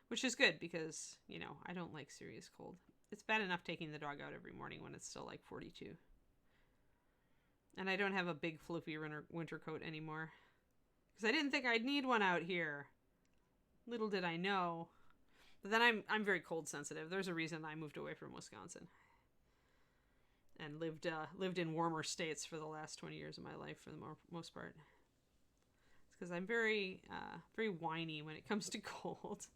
which is good because, I don't like serious cold. It's bad enough taking the dog out every morning when it's still like 42. And I don't have a big floofy winter coat anymore because I didn't think I'd need one out here. Little did I know. But then I'm very cold sensitive. There's a reason I moved away from Wisconsin and lived in warmer states for the last 20 years of my life for the most part. It's because I'm very whiny when it comes to cold.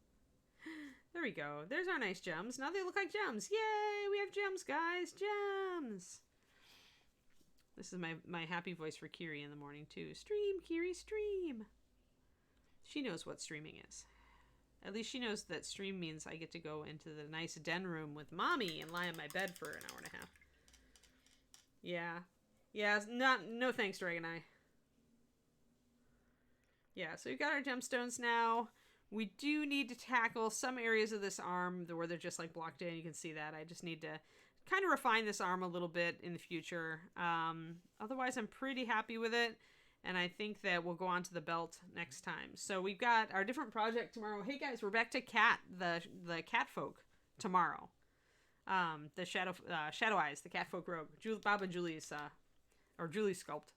There we go. There's our nice gems. Now they look like gems. Yay! We have gems, guys. Gems. This is my happy voice for Kiri in the morning too. Stream, Kiri, stream. She knows what streaming is. At least she knows that stream means I get to go into the nice den room with mommy and lie on my bed for an hour and a half. Yeah, no thanks, Dragon Eye. Yeah, so we've got our gemstones now. We do need to tackle some areas of this arm where they're just like blocked in. You can see that. I just need to kind of refine this arm a little bit in the future. Otherwise, I'm pretty happy with it. And I think that we'll go on to the belt next time. So we've got our different project tomorrow. Hey guys, we're back to the cat folk tomorrow. The shadow eyes, the cat folk robe. Bob and Julie's or Julie's sculpt.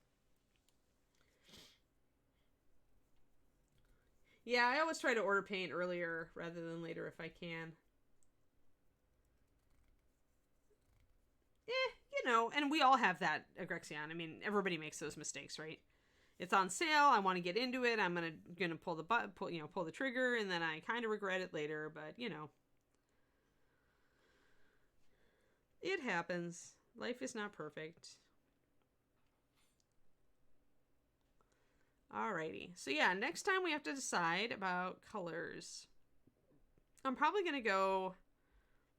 Yeah, I always try to order paint earlier rather than later if I can. And we all have that, Agrexion. I mean, everybody makes those mistakes, right? It's on sale. I want to get into it. I'm gonna pull the trigger, and then I kind of regret it later. But it happens. Life is not perfect. Alrighty. So yeah, next time we have to decide about colors. I'm probably gonna go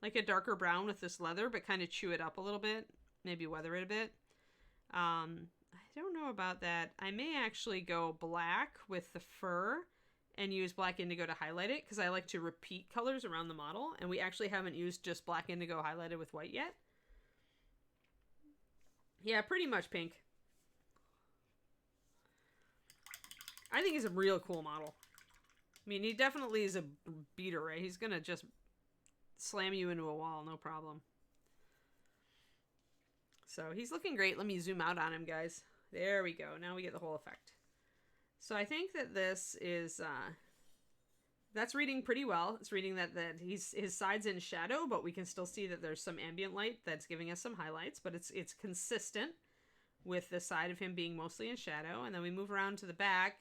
like a darker brown with this leather, but kind of chew it up a little bit. Maybe weather it a bit. I don't know about that. I may actually go black with the fur and use black indigo to highlight it because I like to repeat colors around the model, and we actually haven't used just black indigo highlighted with white yet. Yeah, pretty much pink. I think he's a real cool model. I mean, he definitely is a beater, right? He's gonna just slam you into a wall, no problem. So he's looking great. Let me zoom out on him, guys. There we go. Now we get the whole effect. So I think that this is, that's reading pretty well. It's reading that his side's in shadow, but we can still see that there's some ambient light that's giving us some highlights, but it's consistent with the side of him being mostly in shadow. And then we move around to the back,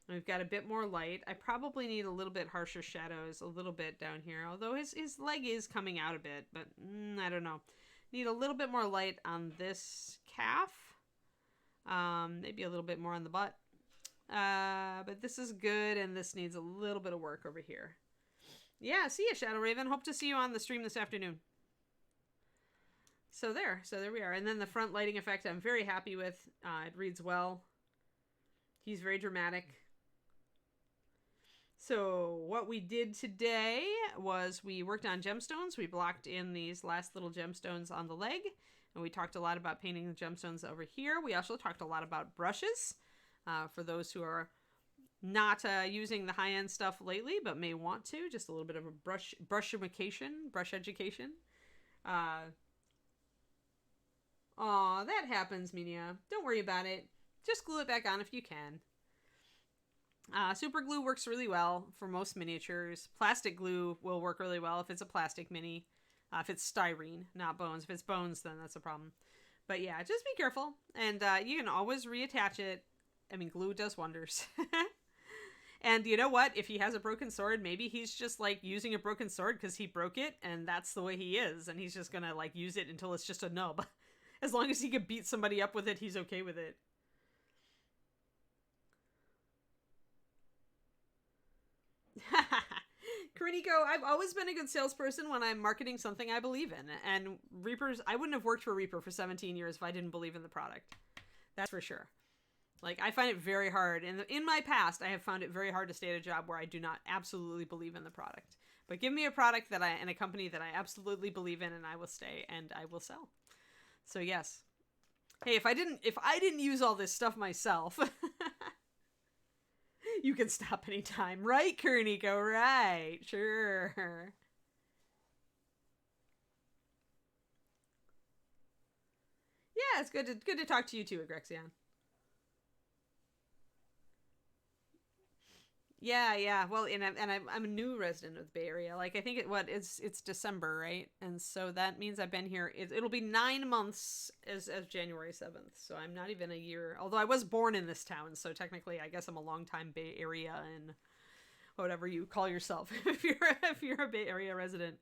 and we've got a bit more light. I probably need a little bit harsher shadows, a little bit down here, although his leg is coming out a bit, but I don't know. Need a little bit more light on this calf. Maybe a little bit more on the butt. But this is good, and this needs a little bit of work over here. Yeah, see ya, Shadow Raven. Hope to see you on the stream this afternoon. So there we are. And then the front lighting effect I'm very happy with. It reads well. He's very dramatic. So what we did today was we worked on gemstones. We blocked in these last little gemstones on the leg. And we talked a lot about painting the gemstones over here. We also talked a lot about brushes. For those who are not using the high-end stuff lately, but may want to. Just a little bit of a brush education. Aw, that happens, Minia. Don't worry about it. Just glue it back on if you can. Super glue works really well for most miniatures. Plastic glue will work really well if it's a plastic mini. If it's styrene, not bones. If it's bones, then that's a problem. But yeah, just be careful. And you can always reattach it. I mean, glue does wonders. And you know what? If he has a broken sword, maybe he's just like using a broken sword because he broke it and that's the way he is. And he's just going to like use it until it's just a nub. As long as he can beat somebody up with it, he's okay with it. Kariniko, I've always been a good salesperson when I'm marketing something I believe in. And Reapers, I wouldn't have worked for Reaper for 17 years if I didn't believe in the product. That's for sure. Like, I find it very hard. And in my past, I have found it very hard to stay at a job where I do not absolutely believe in the product. But give me a product and a company that I absolutely believe in, and I will stay and I will sell. So yes. Hey, if I didn't use all this stuff myself, you can stop anytime, right, Kerniko? Right, sure. Yeah, it's good to talk to you too, Agrexion. Yeah. Well, and I'm a new resident of the Bay Area. Like, I think it's December, right? And so that means I've been here. It'll be 9 months as January 7th. So I'm not even a year. Although I was born in this town, so technically, I guess I'm a longtime Bay Area and whatever you call yourself if you're a Bay Area resident.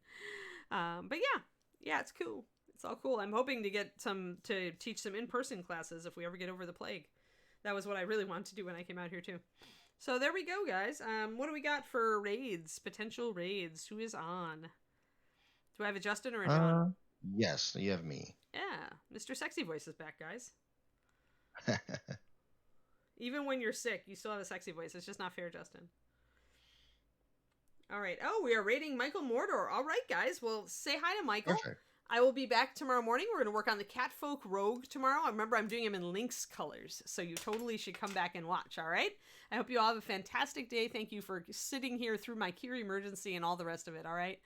But yeah, it's cool. It's all cool. I'm hoping to get to teach some in-person classes if we ever get over the plague. That was what I really wanted to do when I came out here too. So there we go, guys. What do we got for raids? Potential raids. Who is on? Do I have a Justin or a John? Yes, you have me. Yeah, Mr. Sexy Voice is back, guys. Even when you're sick, you still have a sexy voice. It's just not fair, Justin. All right. Oh, we are raiding Michael Mordor. All right, guys. Well, say hi to Michael. Perfect. I will be back tomorrow morning. We're going to work on the Catfolk Rogue tomorrow. I remember I'm doing him in Lynx colors, so you totally should come back and watch, all right? I hope you all have a fantastic day. Thank you for sitting here through my Kiri emergency and all the rest of it, all right?